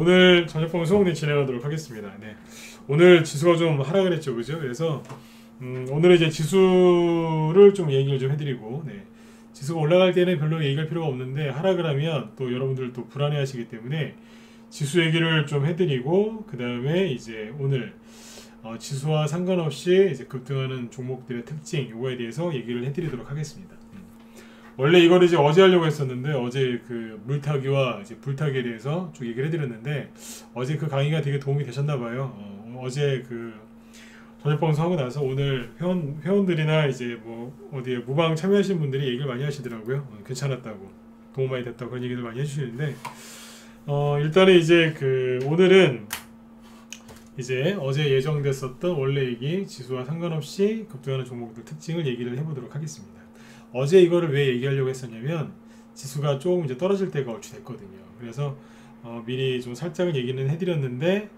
오늘 저녁 방송 진행하도록 하겠습니다. 네. 오늘 지수가 좀 하락을 했죠, 그죠? 그래서 오늘은 이제 지수를 좀 얘기를 좀 해드리고, 네. 지수가 올라갈 때는 별로 얘기할 필요가 없는데 하락을 하면 또 여러분들 또 불안해하시기 때문에 지수 얘기를 좀 해드리고, 그 다음에 이제 오늘 지수와 상관없이 이제 급등하는 종목들의 특징, 요거에 대해서 얘기를 해드리도록 하겠습니다. 원래 이거를 이제 어제 하려고 했었는데 어제 그 물타기와 이제 불타기에 대해서 쭉 얘기를 해드렸는데 어제 그 강의가 되게 도움이 되셨나봐요. 어제 그 저녁 방송하고 나서 오늘 회원들이나 이제 뭐 어디에 무방 참여하신 분들이 얘기를 많이 하시더라고요. 괜찮았다고, 도움 많이 됐다고 그런 얘기를 많이 해주시는데 일단은 이제 그 오늘은 이제 어제 예정됐었던 원래 얘기 지수와 상관없이 급등하는 종목들 특징을 얘기를 해보도록 하겠습니다. 어제 이거를 왜 얘기하려고 했었냐면 지수가 조금 이제 떨어질 때가 얼추 됐거든요. 그래서 미리 좀 살짝은 얘기는 해드렸는데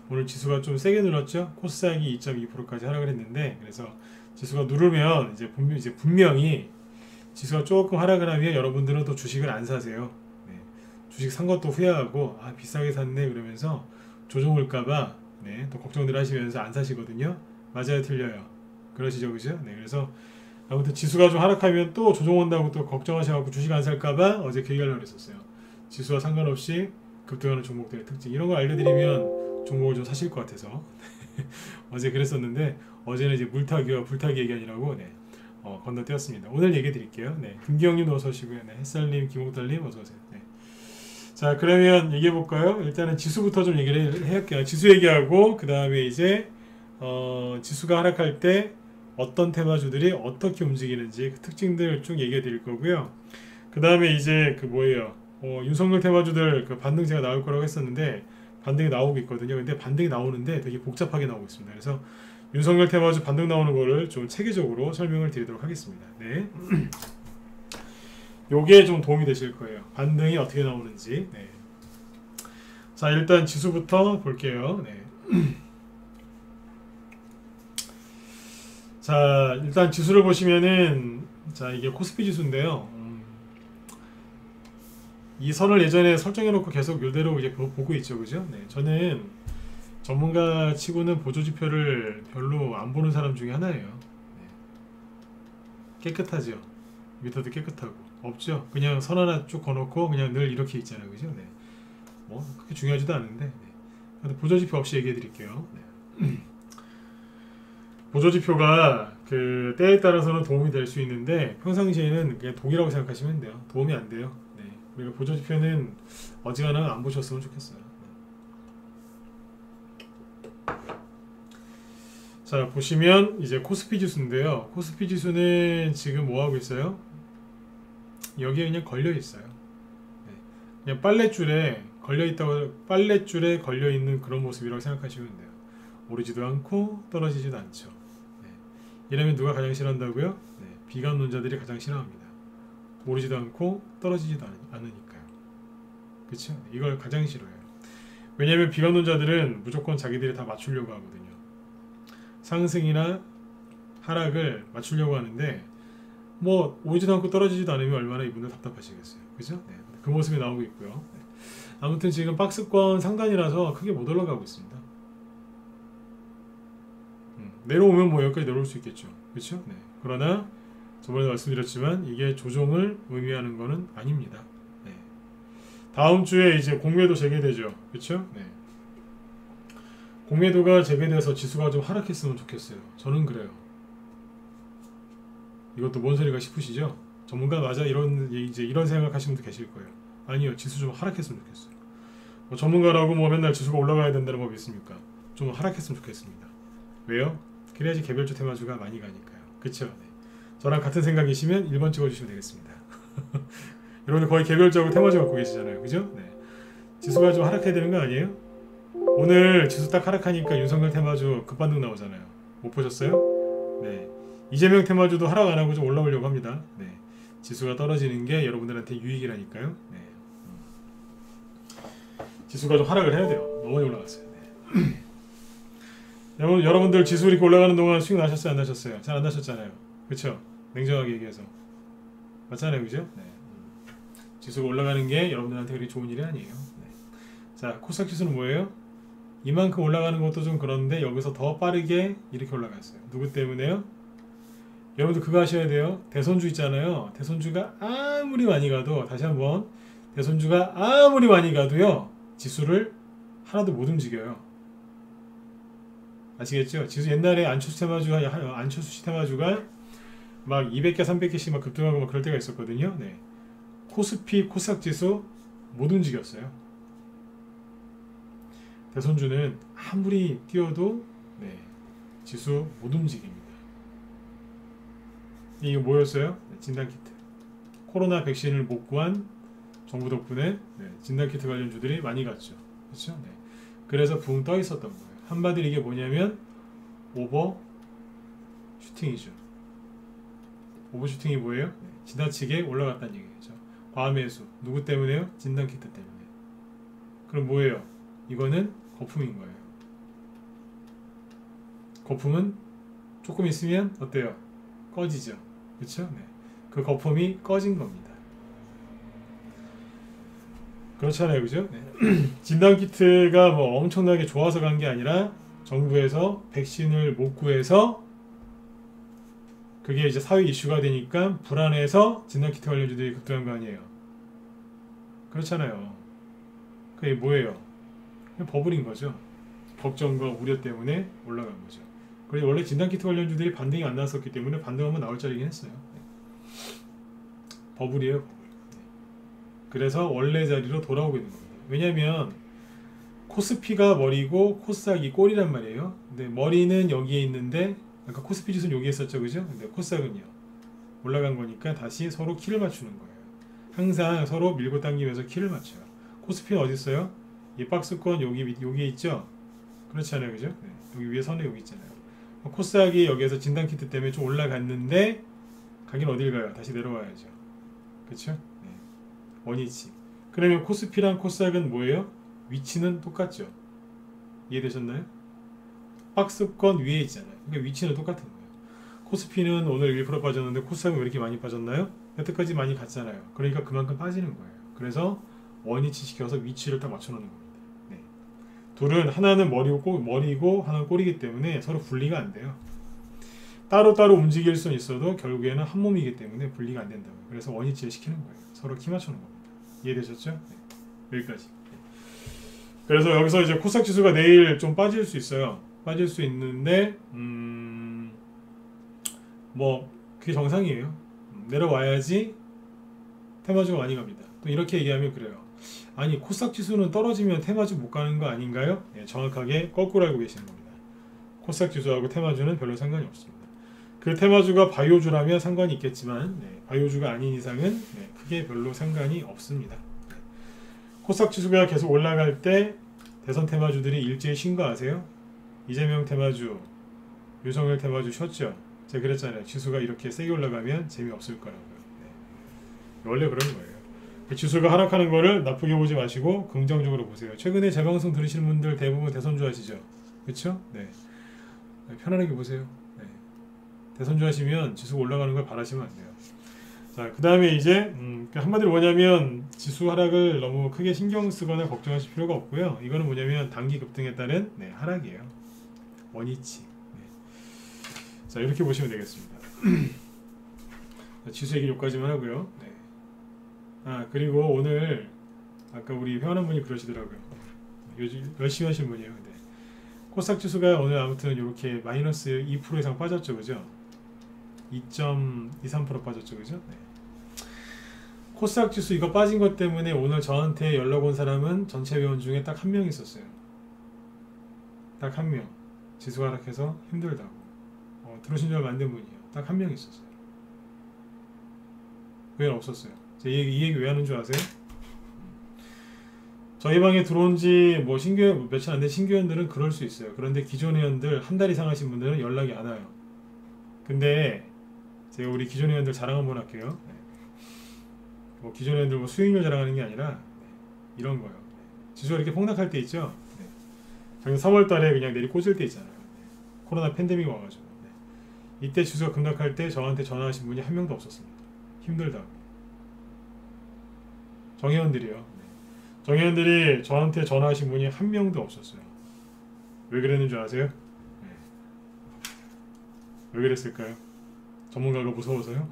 오늘 지수가 좀 세게 눌렀죠. 코스닥이 2.2%까지 하락을 했는데, 그래서 지수가 누르면 이제 분명히 지수가 조금 하락을 하면 여러분들은 또 주식을 안 사세요. 네. 주식 산 것도 후회하고 비싸게 샀네 그러면서 조정올까봐 네, 또 걱정들 하시면서 안 사시거든요. 맞아요, 틀려요? 그러시죠, 그죠? 네, 그래서 아무튼 지수가 좀 하락하면 또 조정 온다고 또 걱정하셔갖고 주식 안 살까봐 어제 그 얘기하려고 했었어요. 지수와 상관없이 급등하는 종목들의 특징, 이런 걸 알려드리면 종목을 좀 사실 것 같아서 어제 그랬었는데 어제는 이제 물타기와 불타기 얘기하느라고 네, 건너뛰었습니다. 오늘 얘기 드릴게요. 네, 김기영님 어서 오시고요. 네, 햇살님, 김홍달님 어서 오세요. 네. 자, 그러면 얘기해 볼까요? 일단은 지수부터 좀 얘기를 해볼게요. 지수 얘기하고 그 다음에 이제 지수가 하락할 때 어떤 테마주들이 어떻게 움직이는지 그 특징들 쭉 얘기해 드릴 거고요. 그 다음에 이제 그 뭐예요? 윤석열 테마주들 그 반등 제가 나올 거라고 했었는데 반등이 나오고 있거든요. 근데 반등이 나오는데 되게 복잡하게 나오고 있습니다. 그래서 윤석열 테마주 반등 나오는 거를 좀 체계적으로 설명을 드리도록 하겠습니다. 네. 요게 좀 도움이 되실 거예요. 반등이 어떻게 나오는지. 네. 자, 일단 지수부터 볼게요. 네. 자, 일단 지수를 보시면은 자, 이게 코스피 지수인데요. 이 선을 예전에 설정해 놓고 계속 이대로 이제 보고 있죠, 그죠? 네, 저는 전문가 치고는 보조지표를 별로 안 보는 사람 중에 하나예요. 네. 깨끗하죠? 미터도 깨끗하고 없죠? 그냥 선 하나 쭉 거놓고 그냥 늘 이렇게 있잖아요, 그죠? 네. 뭐 그렇게 중요하지도 않은데 네. 보조지표 없이 얘기해 드릴게요. 네. 보조지표가 그 때에 따라서는 도움이 될 수 있는데 평상시에는 그냥 독이라고 생각하시면 돼요. 도움이 안 돼요. 네. 그리고 보조지표는 어지간하면 안 보셨으면 좋겠어요. 자, 보시면 이제 코스피 지수인데요. 코스피 지수는 지금 뭐 하고 있어요? 여기에 그냥 걸려 있어요. 네. 그냥 빨랫줄에 걸려 있다고, 빨랫줄에 걸려 있는 그런 모습이라고 생각하시면 돼요. 오르지도 않고 떨어지지도 않죠. 네. 이러면 누가 가장 싫어한다고요? 네. 비관론자들이 가장 싫어합니다. 오르지도 않고 떨어지지도 않으니까요. 그쵸? 이걸 가장 싫어해요. 왜냐하면 비관론자들은 무조건 자기들이 다 맞추려고 하거든요. 상승이나 하락을 맞추려고 하는데 뭐 오르지도 않고 떨어지지도 않으면 얼마나 이분들 답답하시겠어요. 그죠? 네. 그 모습이 나오고 있고요. 네. 아무튼 지금 박스권 상단이라서 크게 못 올라가고 있습니다. 내려오면 뭐 여기까지 내려올 수 있겠죠. 그렇죠? 네. 그러나 저번에 말씀드렸지만 이게 조정을 의미하는 것은 아닙니다. 네. 다음 주에 이제 공매도 재개되죠. 그렇죠? 네. 공매도가 재개돼서 지수가 좀 하락했으면 좋겠어요. 저는 그래요. 이것도 뭔 소리가 싶으시죠? 전문가 맞아? 이런 생각하시는 분도 계실 거예요. 아니요, 지수 좀 하락했으면 좋겠어요. 뭐 전문가라고 뭐 맨날 지수가 올라가야 된다는 법이 있습니까? 좀 하락했으면 좋겠습니다. 왜요? 그래야지 개별주 테마주가 많이 가니까요. 그쵸? 네. 저랑 같은 생각이시면 1번 찍어주시면 되겠습니다. 여러분들 거의 개별적으로 테마주 갖고 계시잖아요. 그죠? 네. 지수가 좀 하락해야 되는 거 아니에요? 오늘 지수 딱 하락하니까 윤석열 테마주 급반등 나오잖아요. 못 보셨어요? 네. 이재명 테마주도 하락 안 하고 좀 올라오려고 합니다. 네. 지수가 떨어지는 게 여러분들한테 유익이라니까요. 네. 지수가 좀 하락을 해야 돼요. 너무 많이 올라갔어요. 네. 여러분들 지수 이렇게 올라가는 동안 수익 나셨어요? 안 나셨어요? 잘 안 나셨잖아요. 그쵸? 냉정하게 얘기해서. 맞잖아요. 그죠? 네. 지수가 올라가는 게 여러분들한테 그렇게 좋은 일이 아니에요. 네. 자, 코스닥 지수는 뭐예요? 이만큼 올라가는 것도 좀 그런데 여기서 더 빠르게 이렇게 올라갔어요. 누구 때문에요? 여러분들 그거 하셔야 돼요. 대손주 있잖아요. 대손주가 아무리 많이 가도, 다시 한번, 대손주가 아무리 많이 가도요, 지수를 하나도 못 움직여요. 아시겠죠? 지수 옛날에 안철수 테마주가 막 200개, 300개씩 막 급등하고 막 그럴 때가 있었거든요. 네. 코스피, 코스닥 지수 못 움직였어요. 대손주는 아무리 뛰어도 네, 지수 못 움직입니다. 이게 뭐였어요? 네, 진단키트. 코로나 백신을 못 구한 정부 덕분에 네, 진단키트 관련주들이 많이 갔죠. 그렇죠? 네. 그래서 붕 떠 있었던 거예요. 한마디로 이게 뭐냐면 오버슈팅이죠. 오버슈팅이 뭐예요? 네, 지나치게 올라갔다는 얘기죠. 과매수. 누구 때문에요? 진단키트 때문에. 그럼 뭐예요? 이거는 거품인 거예요. 거품은 조금 있으면 어때요? 꺼지죠. 그렇죠? 네. 그 거품이 꺼진 겁니다. 그렇잖아요. 그죠? 네. 진단키트가 뭐 엄청나게 좋아서 간 게 아니라 정부에서 백신을 못 구해서 그게 이제 사회 이슈가 되니까 불안해서 진단키트 관련주들이 급등한 거 아니에요. 그렇잖아요. 그게 뭐예요? 그냥 버블인 거죠. 걱정과 우려 때문에 올라간 거죠. 그리고 원래 진단키트 관련주들이 반등이 안 나왔었기 때문에 반등하면 나올 자리긴 했어요. 버블이에요, 버블. 그래서 원래 자리로 돌아오고 있는 겁니다. 왜냐면 코스피가 머리고 코스닥이 꼬리란 말이에요. 근데 머리는 여기에 있는데 아까 코스피 지수는 여기에 있었죠, 그죠? 근데 코스닥은요 올라간 거니까 다시 서로 키를 맞추는 거예요. 항상 서로 밀고 당기면서 키를 맞춰요. 코스피는 어디 있어요? 이 박스권 여기에 있죠? 그렇지 않아요, 그죠? 네. 여기 위에 선에 여기 있잖아요. 코스닥이 여기에서 진단키트 때문에 좀 올라갔는데 가긴 어딜 가요? 다시 내려와야죠. 그렇죠? 네. 원위치. 그러면 코스피랑 코스닥은 뭐예요? 위치는 똑같죠. 이해되셨나요? 박스권 위에 있잖아요. 그러니까 위치는 똑같은 거예요. 코스피는 오늘 1% 빠졌는데 코스닥은 왜 이렇게 많이 빠졌나요? 여태까지 많이 갔잖아요. 그러니까 그만큼 빠지는 거예요. 그래서 원위치 시켜서 위치를 딱 맞춰놓는 겁니다. 네. 둘은 하나는 머리고 하나는 꼬리이기 때문에 서로 분리가 안 돼요. 따로따로 움직일 수는 있어도 결국에는 한 몸이기 때문에 분리가 안 된다고요. 그래서 원위치를 시키는 거예요. 서로 키 맞추는 겁니다. 이해되셨죠? 네. 여기까지. 그래서 여기서 이제 코스닥 지수가 내일 좀 빠질 수 있어요. 빠질 수 있는데 뭐 그게 정상이에요. 내려와야지 테마주가 많이 갑니다. 또 이렇게 얘기하면 그래요. 아니 코스닥 지수는 떨어지면 테마주 못 가는 거 아닌가요? 네, 정확하게 거꾸로 알고 계시는 겁니다. 코스닥 지수하고 테마주는 별로 상관이 없습니다. 그 테마주가 바이오주라면 상관이 있겠지만 네, 바이오주가 아닌 이상은 네, 크게 별로 상관이 없습니다. 코스닥 지수가 계속 올라갈 때 대선 테마주들이 일제히 쉰 거 아세요? 이재명 테마주, 윤석열 테마주 쉬었죠? 제가 그랬잖아요. 지수가 이렇게 세게 올라가면 재미없을 거라고요. 네. 원래 그런 거예요. 지수가 하락하는 거를 나쁘게 보지 마시고 긍정적으로 보세요. 최근에 제 방송 들으시는 분들 대부분 대선주 하시죠? 그렇죠? 네. 편안하게 보세요. 네. 대선주 하시면 지수가 올라가는 걸 바라시면 안 돼요. 자, 그 다음에 이제 한마디로 뭐냐면 지수 하락을 너무 크게 신경 쓰거나 걱정하실 필요가 없고요. 이거는 뭐냐면 단기 급등에 따른 네, 하락이에요. 원위치. 네. 자, 이렇게 보시면 되겠습니다. 지수 얘기 여기까지만 하고요. 네. 아, 그리고 오늘 아까 우리 회원한분이 그러시더라고요. 요즘 열심히 하신 분이에요. 네. 코스닥 지수가 오늘 아무튼 이렇게 마이너스 2% 이상 빠졌죠, 그죠? 2.23% 빠졌죠, 그죠? 네. 코스닥 지수 이거 빠진 것 때문에 오늘 저한테 연락 온 사람은 전체 회원 중에 딱 한 명 있었어요. 딱 한 명. 지수가 하락해서 힘들다고. 들어오신 지 얼마 안 된 분이에요. 딱 한 명 있었어요. 외에는 없었어요. 이 얘기 왜 하는 줄 아세요? 저희 방에 들어온 지 뭐 며칠 안 된 신규회원들은 그럴 수 있어요. 그런데 기존 회원들 한 달 이상 하신 분들은 연락이 안 와요. 근데 제가 우리 기존 회원들 자랑 한번 할게요. 네. 뭐 기존 회원들 뭐 수익률 자랑하는 게 아니라 네. 이런 거예요. 네. 지수가 이렇게 폭락할 때 있죠. 네. 작년 3월달에 그냥 내리 꽂을 때 있잖아요. 네. 코로나 팬데믹 와가지고 네. 이때 지수가 급락할 때 저한테 전화하신 분이 한 명도 없었습니다. 힘들다고. 정회원들이요. 네. 정의원들이 저한테 전화하신 분이 한 명도 없었어요. 왜 그랬는 줄 아세요? 네. 왜 그랬을까요? 전문가가 무서워서요?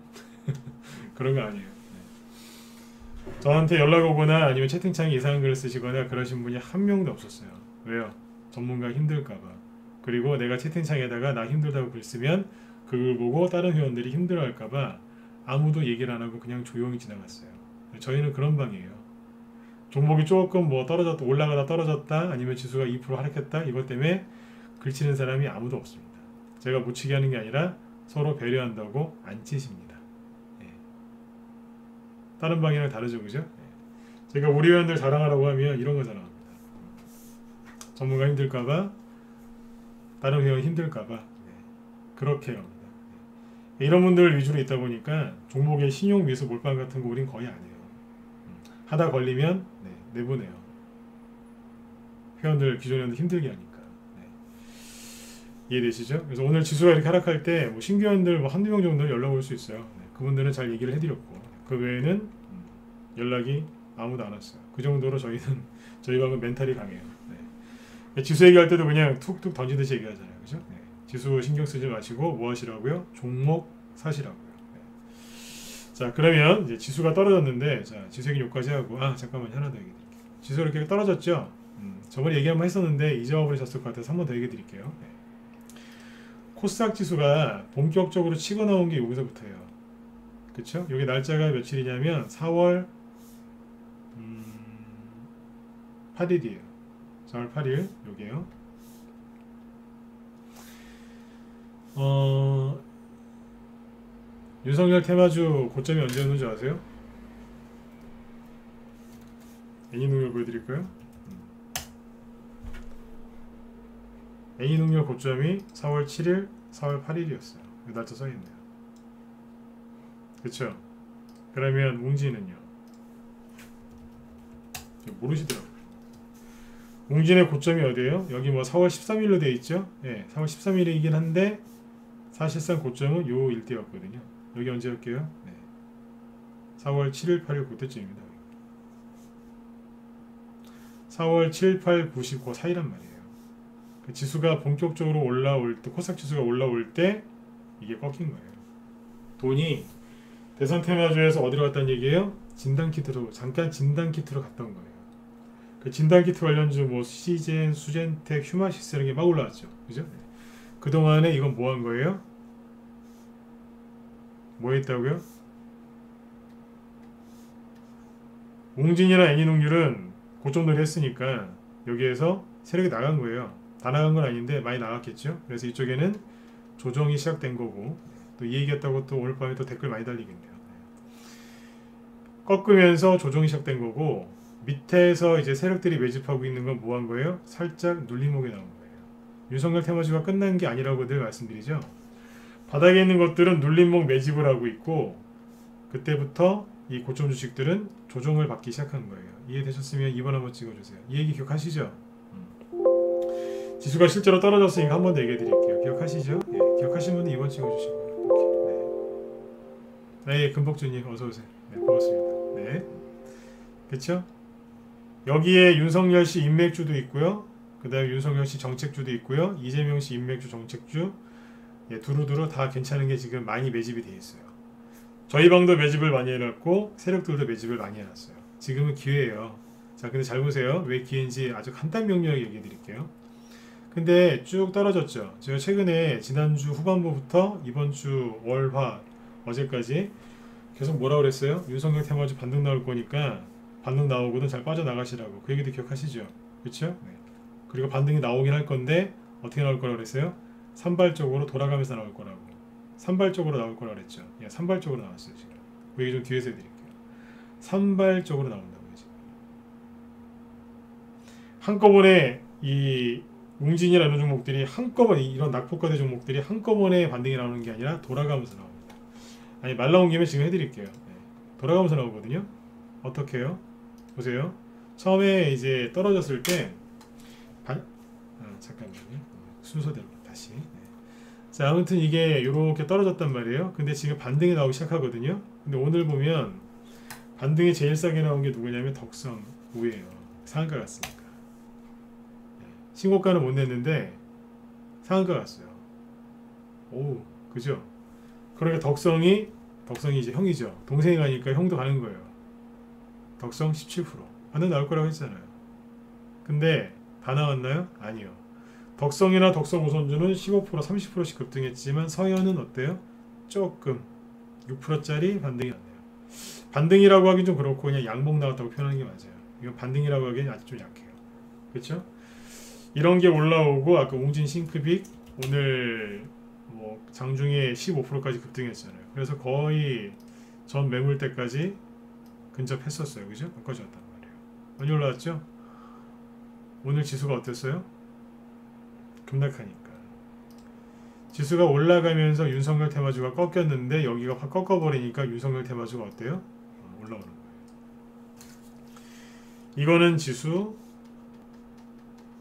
그런 거 아니에요. 네. 저한테 연락 오거나 아니면 채팅창에 이상한 글을 쓰시거나 그러신 분이 한 명도 없었어요. 왜요? 전문가 힘들까봐. 그리고 내가 채팅창에다가 나 힘들다고 글 쓰면 그걸 보고 다른 회원들이 힘들어할까봐 아무도 얘기를 안 하고 그냥 조용히 지나갔어요. 저희는 그런 방이에요. 종목이 조금 뭐 떨어졌다, 올라가다 떨어졌다, 아니면 지수가 2% 하락했다, 이것 때문에 글치는 사람이 아무도 없습니다. 제가 못 치게 하는 게 아니라 서로 배려한다고 안 치십니다. 예. 다른 방이랑 다르죠, 그죠? 예. 제가 우리 회원들 자랑하라고 하면 이런 거 자랑합니다. 전문가 힘들까봐, 다른 회원 힘들까봐, 예. 그렇게 합니다. 예. 이런 분들 위주로 있다 보니까 종목의 신용 미수 몰빵 같은 거 우린 거의 안 해요. 하다 걸리면 네, 내보내요. 회원들, 기존 회원들 힘들게 하니까. 네. 이해되시죠? 그래서 오늘 지수가 이렇게 하락할 때 뭐 신규 회원들 뭐 한두 명 정도 연락 올 수 있어요. 네. 그분들은 잘 얘기를 해드렸고, 그 외에는 연락이 아무도 안 왔어요. 그 정도로 저희는 저희 방은 멘탈이 강해요. 네. 지수 얘기할 때도 그냥 툭툭 던지듯이 얘기하잖아요. 그죠? 네. 지수 신경 쓰지 마시고 뭐 하시라고요? 종목 사시라고요. 자, 그러면 이제 지수가 떨어졌는데, 자, 지수 얘기 여기까지 하고, 잠깐만 하나 더 얘기 드릴게요. 지수가 이렇게 떨어졌죠? 저번에 얘기 한번 했었는데 잊어버리셨을 것 같아서 한 번 더 얘기 드릴게요. 네. 코스닥 지수가 본격적으로 치고 나온 게 여기서부터예요. 그쵸? 여기 날짜가 며칠이냐면 4월 8일이에요. 4월 8일 여기에요. 윤석열 테마주 고점이 언제였는지 아세요? 애니능률 보여드릴까요? 애니능률 고점이 4월 7일, 4월 8일이었어요. 날짜 써있네요. 그쵸? 그러면 웅진은요? 모르시더라고요. 웅진의 고점이 어디예요? 여기 뭐 4월 13일로 되어 있죠? 네, 4월 13일이긴 한데 사실상 고점은 요 일대였거든요. 여기 언제 할게요? 네. 4월 7일, 8일 그때쯤입니다. 4월 7, 8, 9, 10, 그 사이란 말이에요. 그 지수가 본격적으로 올라올 때, 코스닥 지수가 올라올 때 이게 꺾인 거예요. 돈이 대선 테마주에서 어디로 갔다는 얘기예요? 진단키트로, 잠깐 진단키트로 갔던 거예요. 그 진단키트 관련주 뭐 시젠, 수젠텍, 휴마시스 이런 게 막 올라왔죠. 그죠? 그동안에 이건 뭐 한 거예요? 뭐 했다고요? 웅진이나 애니농률은 고점놀이 했으니까 여기에서 세력이 나간 거예요. 다 나간 건 아닌데 많이 나갔겠죠. 그래서 이쪽에는 조정이 시작된 거고, 또 이 얘기했다고 또 오늘 밤에 또 댓글 많이 달리겠네요. 꺾으면서 조정이 시작된 거고, 밑에서 이제 세력들이 매집하고 있는 건 뭐 한 거예요? 살짝 눌림목에 나온 거예요. 윤석열 테마주가 끝난 게 아니라고 늘 말씀드리죠. 바닥에 있는 것들은 눌림목 매집을 하고 있고, 그때부터 이 고점 주식들은 조정을 받기 시작한 거예요. 이해되셨으면 2번 한번 찍어주세요. 이 얘기 기억하시죠? 지수가 실제로 떨어졌으니까 한 번 더 얘기해 드릴게요. 기억하시죠? 예, 기억하시는 분은 2번 찍어주시고. 네, 금복주님 어서오세요. 네, 고맙습니다. 네, 그쵸? 여기에 윤석열 씨 인맥주도 있고요. 그 다음에 윤석열 씨 정책주도 있고요. 이재명 씨 인맥주, 정책주, 예, 두루두루 다 괜찮은 게 지금 많이 매집이 돼 있어요. 저희 방도 매집을 많이 해놨고 세력들도 매집을 많이 해놨어요. 지금은 기회예요. 자, 근데 잘 보세요. 왜 기회인지 아주 간단 명료하게 얘기해 드릴게요. 근데 쭉 떨어졌죠. 제가 최근에 지난주 후반부부터 이번 주 월, 화, 어제까지 계속 뭐라 그랬어요? 윤석열 테마주 반등 나올 거니까 반등 나오고는 잘 빠져나가시라고. 그 얘기도 기억하시죠? 그렇죠? 네. 그리고 반등이 나오긴 할 건데 어떻게 나올 거라고 그랬어요? 산발적으로 돌아가면서 나올 거라고. 산발적으로 나올 거라고 그랬죠. 예, 산발적으로 나왔어요. 지금 그 얘기 좀 뒤에서 해드릴게요. 산발적으로 나온다고요. 지금 한꺼번에 이 웅진이라는 종목들이 한꺼번에, 이런 낙폭과대 종목들이 한꺼번에 반등이 나오는 게 아니라 돌아가면서 나옵니다. 아니, 말 나온 김에 지금 해드릴게요. 네. 돌아가면서 나오거든요. 어떻게 해요? 보세요. 처음에 이제 떨어졌을 때 잠깐만요. 순서대로 다시. 네. 자, 아무튼 이게 이렇게 떨어졌단 말이에요. 근데 지금 반등이 나오기 시작하거든요. 근데 오늘 보면 반등이 제일 싸게 나온 게 누구냐면 덕성 5예요. 상한가 갔으니까. 신고가는 못 냈는데 상한가 갔어요. 오, 그죠? 그러니까 덕성이 이제 형이죠. 동생이 가니까 형도 가는 거예요. 덕성 17% 반등 나올 거라고 했잖아요. 근데 다 나왔나요? 아니요. 덕성이나 덕성 우선주는 15% 30%씩 급등했지만 서현은 어때요? 조금 6%짜리 반등이 났네요. 반등이라고 하긴 좀 그렇고 그냥 양봉 나왔다고 표현하는 게 맞아요. 이건 반등이라고 하기엔 아직 좀 약해요. 그렇죠? 이런 게 올라오고 아까 웅진 싱크빅 오늘 뭐 장중에 15%까지 급등했잖아요. 그래서 거의 전 매물대까지 근접했었어요. 그죠? 바꿔줬단 말이에요. 많이 올라왔죠? 오늘 지수가 어땠어요? 급락하니까. 지수가 올라가면서 윤석열 테마주가 꺾였는데 여기가 확 꺾어버리니까 윤석열 테마주가 어때요? 올라오는 거예요. 이거는 지수,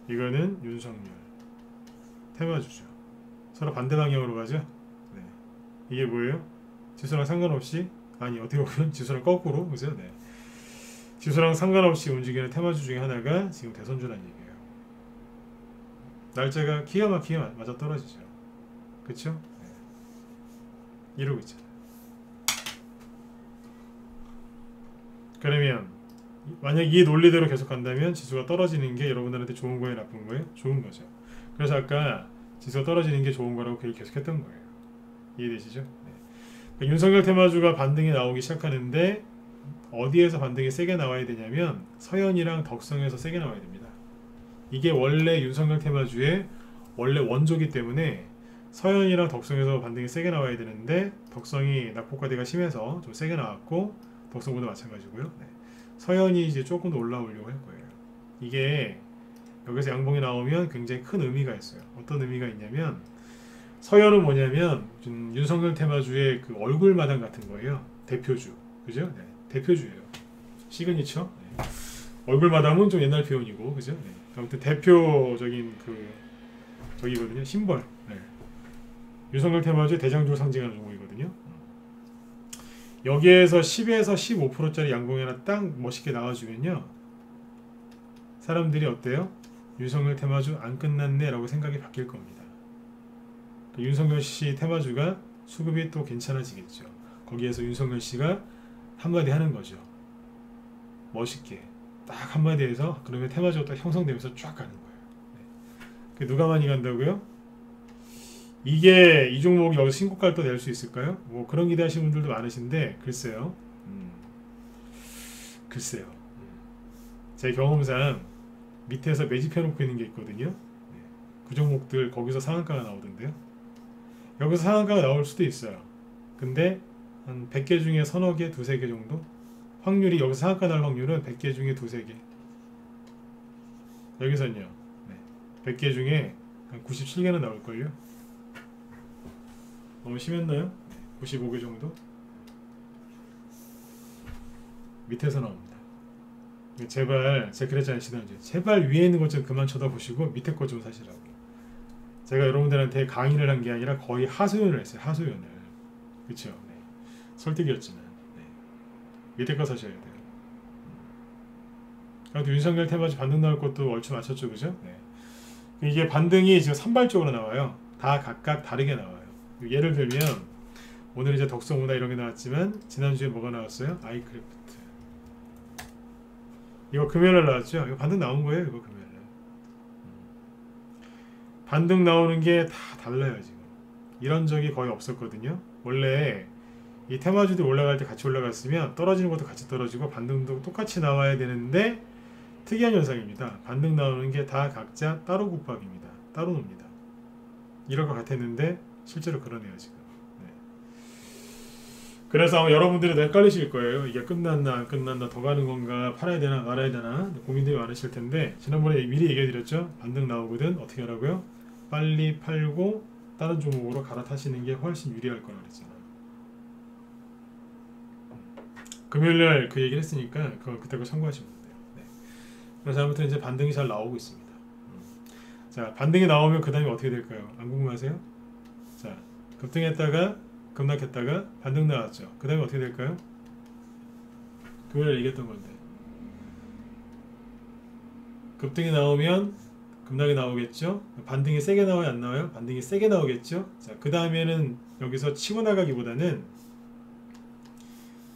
이거는 윤석열 테마주죠. 서로 반대 방향으로 가죠. 네. 이게 뭐예요? 지수랑 상관없이 아니 어떻게 보면 지수랑 거꾸로 그죠? 네. 지수랑 상관없이 움직이는 테마주 중에 하나가 지금 대선주라는 얘기예요. 날짜가 기가 막히게 맞아 떨어지죠. 그쵸? 네. 이러고 있잖아요. 그러면 만약 이 논리대로 계속 간다면 지수가 떨어지는 게 여러분들한테 좋은 거예요? 나쁜 거예요? 좋은 거죠. 그래서 아까 지수가 떨어지는 게 좋은 거라고 그 얘기 계속 했던 거예요. 이해되시죠? 네. 그러니까 윤석열 테마주가 반등이 나오기 시작하는데 어디에서 반등이 세게 나와야 되냐면 서현이랑 덕성에서 세게 나와야 됩니다. 이게 원래 윤석열 테마주의 원래 원조기 때문에 서현이랑 덕성에서 반등이 세게 나와야 되는데 덕성이 낙폭과대가 심해서 좀 세게 나왔고 덕성보다 마찬가지고요. 네. 서현이 이제 조금 더 올라오려고 할 거예요. 이게 여기서 양봉이 나오면 굉장히 큰 의미가 있어요. 어떤 의미가 있냐면 서현은 뭐냐면 윤석열 테마주의 그 얼굴 마당 같은 거예요. 대표주. 그죠? 네. 대표주예요. 시그니처. 네. 얼굴 마담은 좀 옛날 표현이고 그죠? 네. 아무튼 대표적인 그 저기거든요. 심벌. 네. 윤석열 테마주의 대장주를 상징하는 종목이거든요. 여기에서 10에서 15%짜리 양봉이 하나 딱 멋있게 나와주면요. 사람들이 어때요? 윤석열 테마주 안 끝났네 라고 생각이 바뀔 겁니다. 윤석열 씨 테마주가 수급이 또 괜찮아지겠죠. 거기에서 윤석열 씨가 한마디 하는 거죠. 멋있게 딱 한마디 해서 그러면 테마주가 딱 형성되면서 쫙 가는 거예요. 네. 누가 많이 간다고요? 이게 이 종목이 여기서 신고가를 또 낼 수 있을까요? 뭐 그런 기대하시는 분들도 많으신데 글쎄요. 글쎄요. 제 경험상 밑에서 매집해놓고 있는 게 있거든요. 그 종목들 거기서 상한가가 나오던데요. 여기서 상한가가 나올 수도 있어요. 근데 한 100개 중에 서너 개, 두세 개 정도? 확률이 여기서 상한가 날 확률은 100개 중에 두세 개. 여기서는요. 100개 중에 한 97개는 나올걸요. 너무 심했나요? 95개 정도? 밑에서 나옵니다. 제발 제가 그랬잖아요 지난주에 제발 위에 있는 것 좀 그만 쳐다보시고 밑에 것 좀 사시라고. 제가 여러분들한테 강의를 한 게 아니라 거의 하소연을 했어요. 하소연을. 그쵸? 네. 설득이었지만 네. 밑에 거 사셔야 돼요. 그래도 윤석열 테마주 반등 나올 것도 얼추 맞췄죠. 그죠? 네. 이게 반등이 지금 산발적으로 나와요. 다 각각 다르게 나와요. 예를 들면 오늘 이제 덕성우나 이런 게 나왔지만 지난주에 뭐가 나왔어요? 아이크래프트. 이거 금요일날 나왔죠? 이거 반등 나온 거예요. 이거 금요일날. 반등 나오는 게 다 달라요. 지금 이런 적이 거의 없었거든요. 원래 이 테마주들이 올라갈 때 같이 올라갔으면 떨어지는 것도 같이 떨어지고 반등도 똑같이 나와야 되는데 특이한 현상입니다. 반등 나오는 게 다 각자 따로 국밥입니다. 따로 놉니다. 이럴 것 같았는데 실제로 그러네요 지금. 네. 그래서 아마 여러분들이 더 헷갈리실 거예요. 이게 끝났나 안 끝났나 더 가는 건가 팔아야 되나 말아야 되나 고민들이 많으실 텐데 지난번에 미리 얘기해 드렸죠. 반등 나오거든 어떻게 하라고요? 빨리 팔고 다른 종목으로 갈아타시는 게 훨씬 유리할 거라 그랬잖아요. 금요일날 그 얘기를 했으니까 그때 거 참고하시면 돼요. 네. 그래서 아무튼 이제 반등이 잘 나오고 있습니다. 자, 반등이 나오면 그 다음에 어떻게 될까요? 안 궁금하세요? 자, 급등했다가 급락했다가 반등 나왔죠. 그 다음에 어떻게 될까요? 금요일에 얘기했던 건데 급등이 나오면 급락이 나오겠죠. 반등이 세게 나와요, 안 나와요? 반등이 세게 나오겠죠. 자, 그 다음에는 여기서 치고 나가기보다는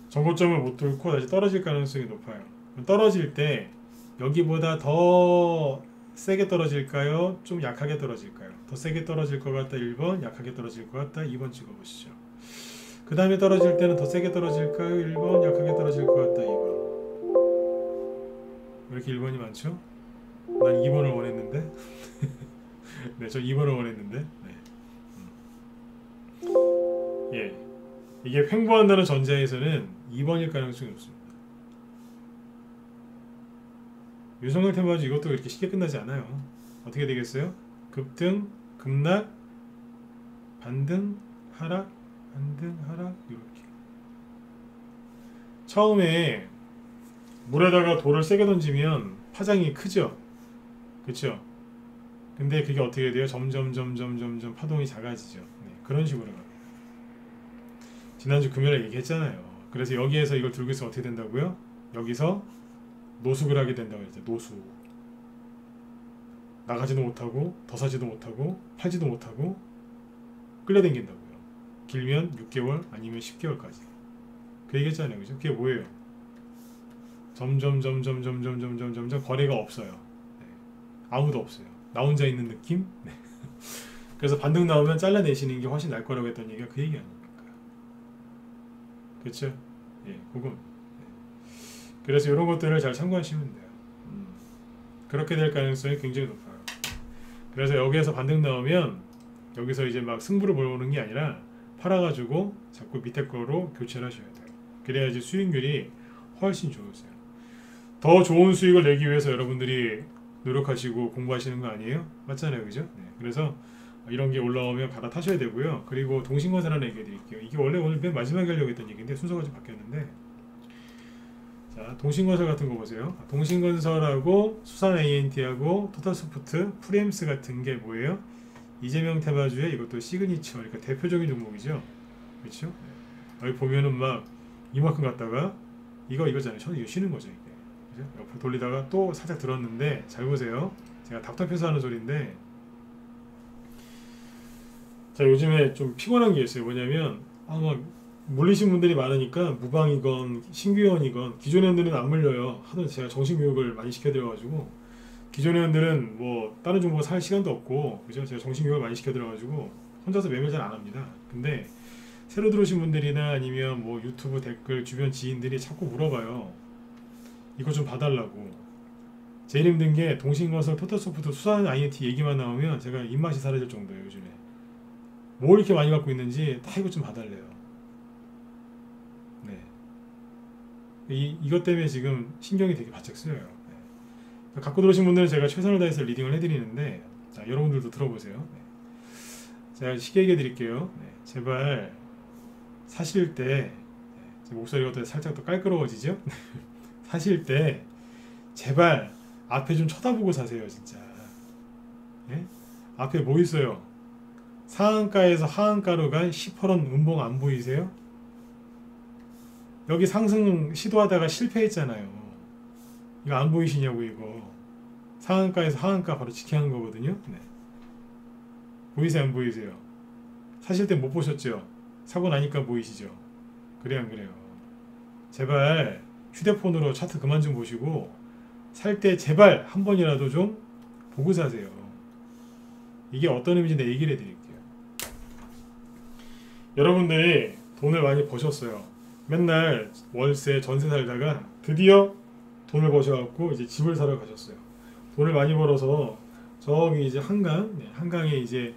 전고점을 못 뚫고 다시 떨어질 가능성이 높아요. 떨어질 때 여기보다 더 세게 떨어질까요? 좀 약하게 떨어질까요? 더 세게 떨어질 것 같다 1번, 약하게 떨어질 것 같다 2번 찍어보시죠. 그 다음에 떨어질 때는 더 세게 떨어질까요? 1번, 약하게 떨어질 것 같다 2번. 왜 이렇게 1번이 많죠? 난 2번을 원했는데. 네, 저 2번을 원했는데. 네. 예, 이게 횡보한다는 전제에서는 2번일 가능성이 없습니다. 유성열 테마주 이것도 이렇게 쉽게 끝나지 않아요. 어떻게 되겠어요? 급등, 급락, 반등, 하락, 반등, 하락 이렇게. 처음에 물에다가 돌을 세게 던지면 파장이 크죠. 그쵸? 근데 그게 어떻게 돼요? 점점 파동이 작아지죠. 네, 그런 식으로 갑니다. 지난주 금요일에 얘기했잖아요. 그래서 여기에서 이걸 들고 있으면 어떻게 된다고요? 여기서 노숙을 하게 된다고 했죠. 노숙. 나가지도 못하고 더 사지도 못하고 팔지도 못하고 끌려다닌다고요. 길면 6개월 아니면 10개월까지. 그 얘기했잖아요. 그죠? 그게 뭐예요? 점점 거래가 없어요. 네. 아무도 없어요. 나 혼자 있는 느낌? 네. 그래서 반등 나오면 잘라내시는 게 훨씬 나을 거라고 했던 얘기가 그 얘기 아닙니까? 그렇죠? 예, 그건. 네. 그래서 이런 것들을 잘 참고하시면 돼요. 그렇게 될 가능성이 굉장히 높아요. 그래서 여기에서 반등 나오면 여기서 이제 막 승부를 보는 게 아니라 팔아가지고 자꾸 밑에 거로 교체를 하셔야 돼요. 그래야지 수익률이 훨씬 좋으세요. 더 좋은 수익을 내기 위해서 여러분들이 노력하시고 공부하시는 거 아니에요? 맞잖아요, 그죠? 네. 그래서 이런 게 올라오면 갈아타셔야 되고요. 그리고 동신건설 하나 얘기해 드릴게요. 이게 원래 오늘 맨 마지막에 하려고 했던 얘기인데 순서가 좀 바뀌었는데, 자, 동신건설 같은 거 보세요. 동신건설하고 수산 A&T하고 토탈소프트, 프리엠스 같은 게 뭐예요? 이재명 테마주의 이것도 시그니처, 그러니까 대표적인 종목이죠. 그렇죠? 네. 여기 보면은 막 이만큼 갔다가 이거잖아요. 저는 이거 쉬는 거죠, 이게. 그죠? 옆으로 돌리다가 또 살짝 들었는데, 잘 보세요. 제가 답답해서 하는 소리인데, 자, 요즘에 좀 피곤한 게 있어요. 뭐냐면 막 물리신 분들이 많으니까 무방이건 신규회원이건 기존 회원들은 안 물려요. 하도 제가 정신교육을 많이 시켜드려가지고 기존 회원들은 뭐 다른 종목 살 시간도 없고, 그죠? 제가 정신교육을 많이 시켜드려가지고 혼자서 매매 잘 안 합니다. 근데 새로 들어오신 분들이나 아니면 뭐 유튜브 댓글 주변 지인들이 자꾸 물어봐요. 이거 좀 봐달라고. 제일 힘든 게 동신건설, 토탈소프트, 수산 I&T 얘기만 나오면 제가 입맛이 사라질 정도예요. 요즘에 뭘 이렇게 많이 갖고 있는지 다 이것 좀 봐달래요. 네. 이것 때문에 지금 신경이 되게 바짝 쓰여요. 네. 갖고 들어오신 분들은 제가 최선을 다해서 리딩을 해드리는데, 자, 여러분들도 들어보세요. 네. 제가 쉽게 얘기해 드릴게요. 네. 제발 사실 때, 제 목소리가 또 살짝 더 깔끄러워지죠? 사실 때 제발 앞에 좀 쳐다보고 사세요, 진짜. 네? 앞에 뭐 있어요? 상한가에서 하한가로 간 10%는 음봉 안 보이세요? 여기 상승 시도하다가 실패했잖아요. 이거 안 보이시냐고. 이거 상한가에서 하한가 바로 직행한 거거든요. 네. 보이세요, 안 보이세요? 사실 때 못 보셨죠? 사고 나니까 보이시죠? 그래요, 안 그래요? 제발 휴대폰으로 차트 그만 좀 보시고 살 때 제발 한 번이라도 좀 보고 사세요. 이게 어떤 의미인지 내가 얘기를 해드릴게요. 여러분들이 돈을 많이 버셨어요. 맨날 월세, 전세 살다가 드디어 돈을 버셔갖고 이제 집을 사러 가셨어요. 돈을 많이 벌어서 저기 이제 한강, 한강에 이제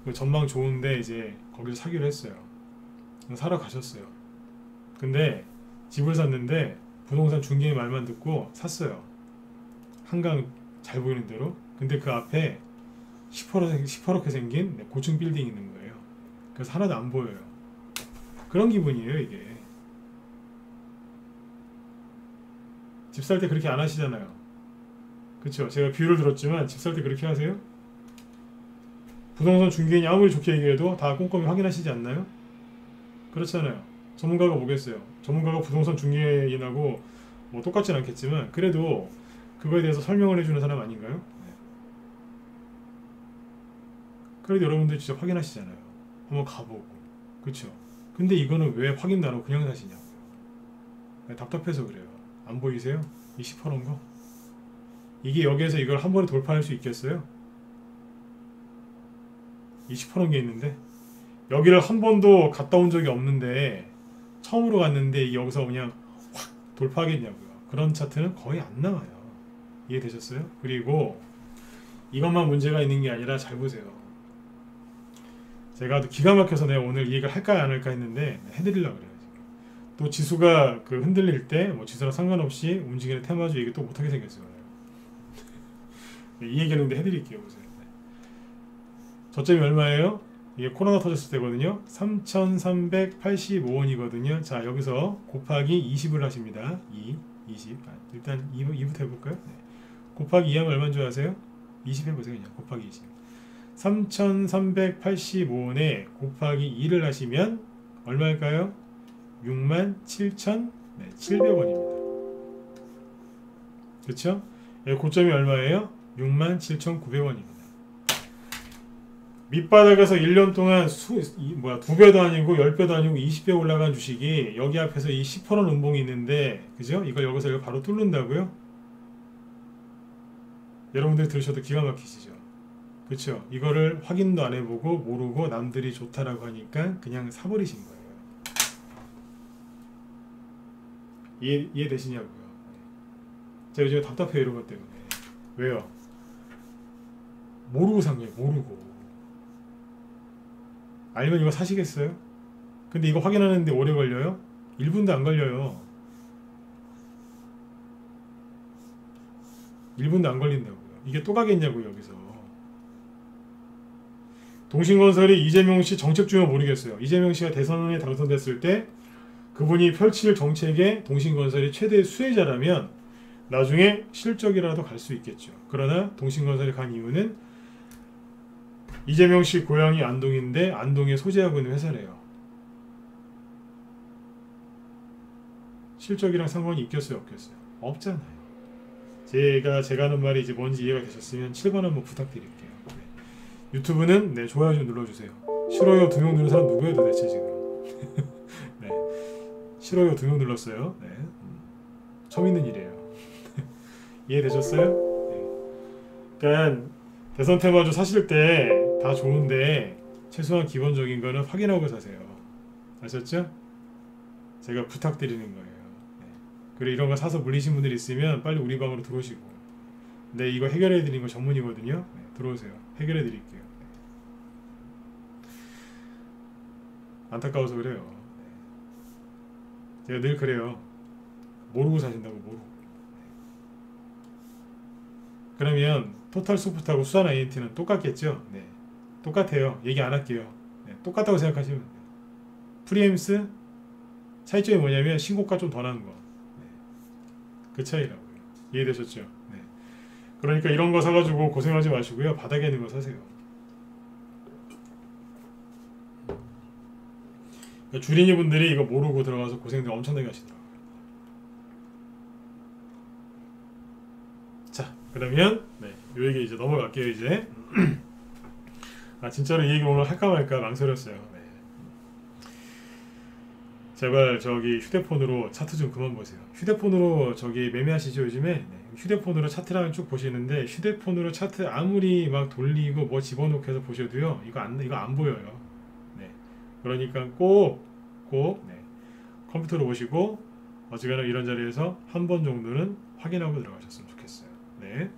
그 전망 좋은데 이제 거기서 사기로 했어요. 사러 가셨어요. 근데 집을 샀는데 부동산 중개의 말만 듣고 샀어요. 한강 잘 보이는 대로. 근데 그 앞에 시퍼렇게 생긴 고층 빌딩이 있는 거예요. 그래서 하나도 안 보여요. 그런 기분이에요, 이게. 집 살 때 그렇게 안 하시잖아요. 그쵸? 제가 비유를 들었지만 집 살 때 그렇게 하세요? 부동산 중개인이 아무리 좋게 얘기해도 다 꼼꼼히 확인하시지 않나요? 그렇잖아요. 전문가가 뭐겠어요? 전문가가 부동산 중개인하고 뭐 똑같진 않겠지만 그래도 그거에 대해서 설명을 해주는 사람 아닌가요? 네. 그래도 여러분들 진짜 확인하시잖아요. 한번 가보고. 그쵸? 근데 이거는 왜 확인도 안 하고 그냥 사시냐고요. 네, 답답해서 그래요. 안 보이세요? 이 시퍼런 거? 이게 여기에서 이걸 한 번에 돌파할 수 있겠어요? 이 시퍼런 게 있는데 여기를 한 번도 갔다 온 적이 없는데 처음으로 갔는데 여기서 그냥 확 돌파하겠냐고요. 그런 차트는 거의 안 나와요. 이해되셨어요? 그리고 이것만 문제가 있는 게 아니라 잘 보세요. 제가 기가 막혀서 내가 오늘 이 얘기를 할까 안 할까 했는데 해드리려고 그래요. 또 지수가 그 흔들릴 때 뭐 지수랑 상관없이 움직이는 테마주 얘기 또 못하게 생겼어요. 이 얘기는 근데 해드릴게요. 보세요. 저점이 얼마예요? 이게 코로나 터졌을 때거든요. 3,385원이거든요. 자, 여기서 곱하기 20을 하십니다. 20. 일단 2부터 해볼까요? 네. 곱하기 2 하면 얼마인 줄 아세요? 20 해보세요. 그냥 곱하기 20. 3,385원에 곱하기 2를 하시면 얼마일까요? 67,700원입니다. 그렇죠? 고점이 얼마예요? 67,900원입니다. 밑바닥에서 1년 동안 2배도 아니고 10배도 아니고 20배 올라간 주식이 여기 앞에서 이 10% 음봉이 있는데, 그죠? 이걸 여기서 이거 바로 뚫는다고요? 여러분들이 들으셔도 기가 막히시죠? 그쵸? 이거를 확인도 안 해보고 모르고 남들이 좋다라고 하니까 그냥 사버리신 거예요. 이해되시냐고요? 제가 요즘에 답답해요, 이런 것 때문에. 왜요? 모르고 산 거예요. 모르고. 알면 이거 사시겠어요? 근데 이거 확인하는데 오래 걸려요? 1분도 안 걸려요. 1분도 안 걸린다고요. 이게 또 가겠냐고요, 여기서. 동신건설이 이재명 씨 정책 주면 모르겠어요. 이재명 씨가 대선에 당선됐을 때 그분이 펼칠 정책에 동신건설이 최대 수혜자라면 나중에 실적이라도 갈 수 있겠죠. 그러나 동신건설이 간 이유는 이재명 씨 고향이 안동인데 안동에 소재하고 있는 회사래요. 실적이랑 상관이 있겠어요, 없겠어요? 없잖아요. 제가 하는 말이 이제 뭔지 이해가 되셨으면 7번 한번 부탁드릴게요. 네. 유튜브는 네, 좋아요 좀 눌러주세요. 싫어요 2명 누른 사람 누구예요 도대체 지금? 네. 싫어요 2명 눌렀어요. 네. 처음 있는 일이에요. 이해되셨어요? 네. 그러니까 대선 테마주 사실 때 다 좋은데 최소한 기본적인 거는 확인하고 사세요. 아셨죠? 제가 부탁드리는 거예요. 네. 그리고 이런 거 사서 물리신 분들 있으면 빨리 우리 방으로 들어오시고, 네, 이거 해결해 드리는 거 전문이거든요. 네, 들어오세요. 해결해 드릴게요. 네. 안타까워서 그래요. 네. 제가 늘 그래요. 모르고 사신다고. 모르고. 네. 그러면 토탈소프트하고 수산 INT는 똑같겠죠? 네. 똑같아요. 얘기 안 할게요. 네. 똑같다고 생각하시면 돼요. 프리엠스 차이점이 뭐냐면 신고가 좀 더 나는 거. 네. 그 차이라고요. 이해되셨죠? 네. 그러니까 이런 거 사가지고 고생하지 마시고요. 바닥에 있는 거 사세요. 그러니까 주린이 분들이 이거 모르고 들어가서 고생들 엄청나게 하시더라고요. 자, 그러면 네, 요 얘기 이제 넘어갈게요. 이제 아 진짜로 이 얘기 오늘 할까 말까 망설였어요. 네. 제발 저기 휴대폰으로 차트 좀 그만 보세요. 휴대폰으로 저기 매매하시죠 요즘에? 네. 휴대폰으로 차트랑 쭉 보시는데 휴대폰으로 차트 아무리 막 돌리고 뭐 집어넣고 해서 보셔도요 이거 안 보여요. 네. 그러니까 꼭 네. 컴퓨터로 보시고 어지간하 이런 자리에서 한 번 정도는 확인하고 들어가셨으면 좋겠어요. 네.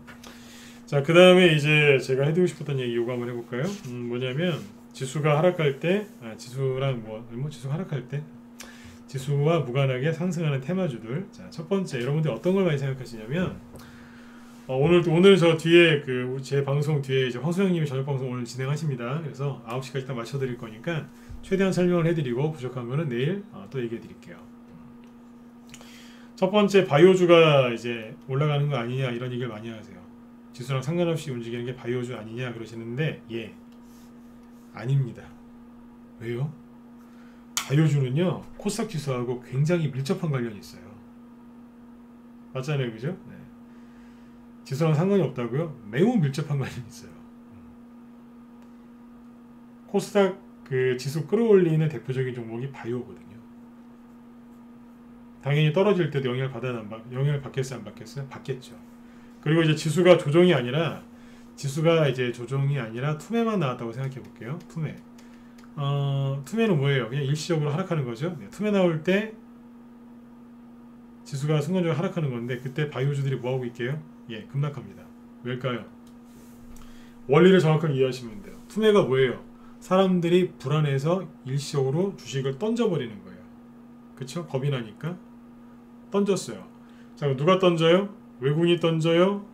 자, 그 다음에 이제 제가 해드리고 싶었던 얘기 요거 한번 해볼까요? 뭐냐면 지수가 하락할 때, 지수랑 지수 하락할 때 지수와 무관하게 상승하는 테마주들. 자, 첫 번째 여러분들 어떤 걸 많이 생각하시냐면 오늘 저 뒤에 제 방송 뒤에 이제 황소영님이 저녁 방송 오늘 진행하십니다. 그래서 9시까지 다 맞춰드릴 거니까 최대한 설명을 해드리고 부족한 거는 내일 또 얘기해드릴게요. 첫 번째 바이오주가 이제 올라가는 거 아니냐 이런 얘기를 많이 하세요. 지수랑 상관없이 움직이는 게 바이오주 아니냐 그러시는데 예, 아닙니다. 왜요? 바이오주는요 코스닥 지수하고 굉장히 밀접한 관련이 있어요. 맞잖아요, 그죠? 네. 지수랑 상관이 없다고요? 매우 밀접한 관련이 있어요. 코스닥 그 지수 끌어올리는 대표적인 종목이 바이오거든요. 당연히 떨어질 때도 영향을 받겠어요, 안 받겠어요? 받겠죠. 그리고 이제 지수가 조정이 아니라 투매만 나왔다고 생각해 볼게요. 투매는 뭐예요? 그냥 일시적으로 하락하는 거죠. 네, 투매 나올 때 지수가 순간적으로 하락하는 건데 그때 바이오주들이 뭐하고 있게요? 예, 급락합니다. 왜일까요? 원리를 정확하게 이해하시면 돼요. 투매가 뭐예요? 사람들이 불안해서 일시적으로 주식을 던져버리는 거예요. 그쵸? 겁이 나니까 던졌어요. 자, 누가 던져요? 외국인이 던져요?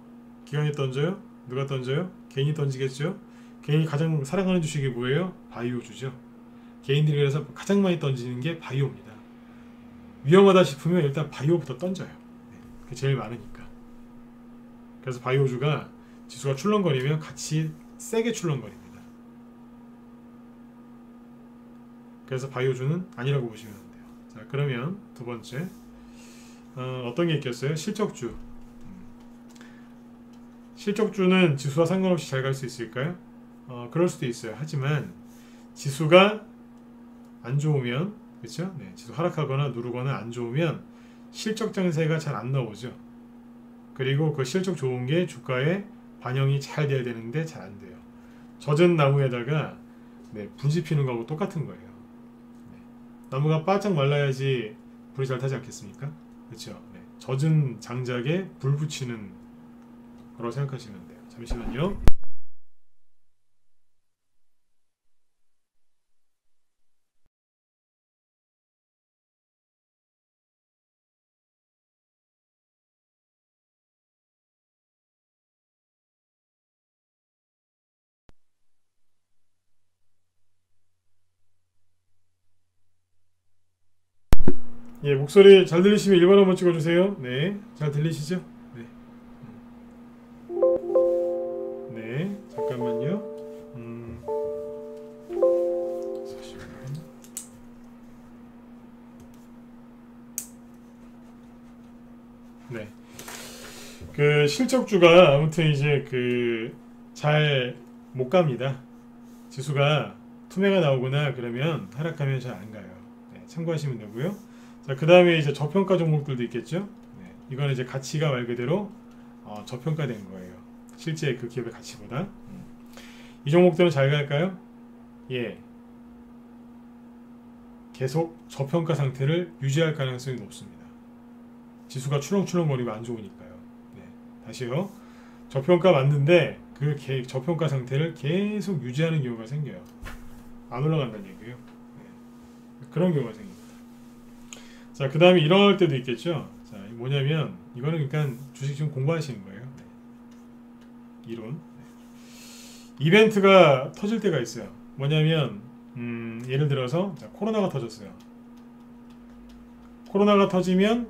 기관이 던져요? 누가 던져요? 개인이 던지겠죠? 개인이 가장 사랑하는 주식이 뭐예요? 바이오주죠. 개인들이 그래서 가장 많이 던지는 게 바이오입니다. 위험하다 싶으면 일단 바이오부터 던져요. 네, 그게 제일 많으니까. 그래서 바이오주가 지수가 출렁거리면 같이 세게 출렁거립니다. 그래서 바이오주는 아니라고 보시면 돼요. 자, 그러면 두 번째 어떤 게 있겠어요? 실적주. 실적주는 지수와 상관없이 잘 갈 수 있을까요? 그럴 수도 있어요. 하지만 지수가 안 좋으면, 그렇죠? 네, 지수 하락하거나 누르거나 안 좋으면 실적 장세가 잘 안 나오죠. 그리고 그 실적 좋은 게 주가에 반영이 잘 돼야 되는데 잘 안 돼요. 젖은 나무에다가 네, 분지 피는 거하고 똑같은 거예요. 네, 나무가 바짝 말라야지 불이 잘 타지 않겠습니까? 그렇죠? 네, 젖은 장작에 불 붙이는 거라고 생각하시면 돼요. 잠시만요. 예, 목소리 잘 들리시면 1번 한번 찍어주세요. 네, 잘 들리시죠? 네, 네, 잠깐만요. 네, 그 실적주가 아무튼 이제 그 잘 못 갑니다. 지수가 투매가 나오거나 그러면 하락하면 잘 안 가요. 네, 참고하시면 되고요. 자, 그 다음에 이제 저평가 종목들도 있겠죠. 네, 이거는 이제 가치가 말 그대로 저평가된 거예요. 실제 그 기업의 가치보다. 이 종목들은 잘 갈까요? 예, 계속 저평가 상태를 유지할 가능성이 높습니다. 지수가 출렁출렁거리고 안 좋으니까요. 네, 다시요. 저평가 맞는데 그 저평가 상태를 계속 유지하는 경우가 생겨요. 안 올라간다는 얘기예요. 네, 그런 경우가 생깁니다. 자, 그 다음에 이럴 때도 있겠죠. 자, 뭐냐면 이거는 그러니까 주식 좀 공부하시는 거예요. 네. 이론. 네. 이벤트가 터질 때가 있어요. 뭐냐면 예를 들어서 자, 코로나가 터졌어요. 코로나가 터지면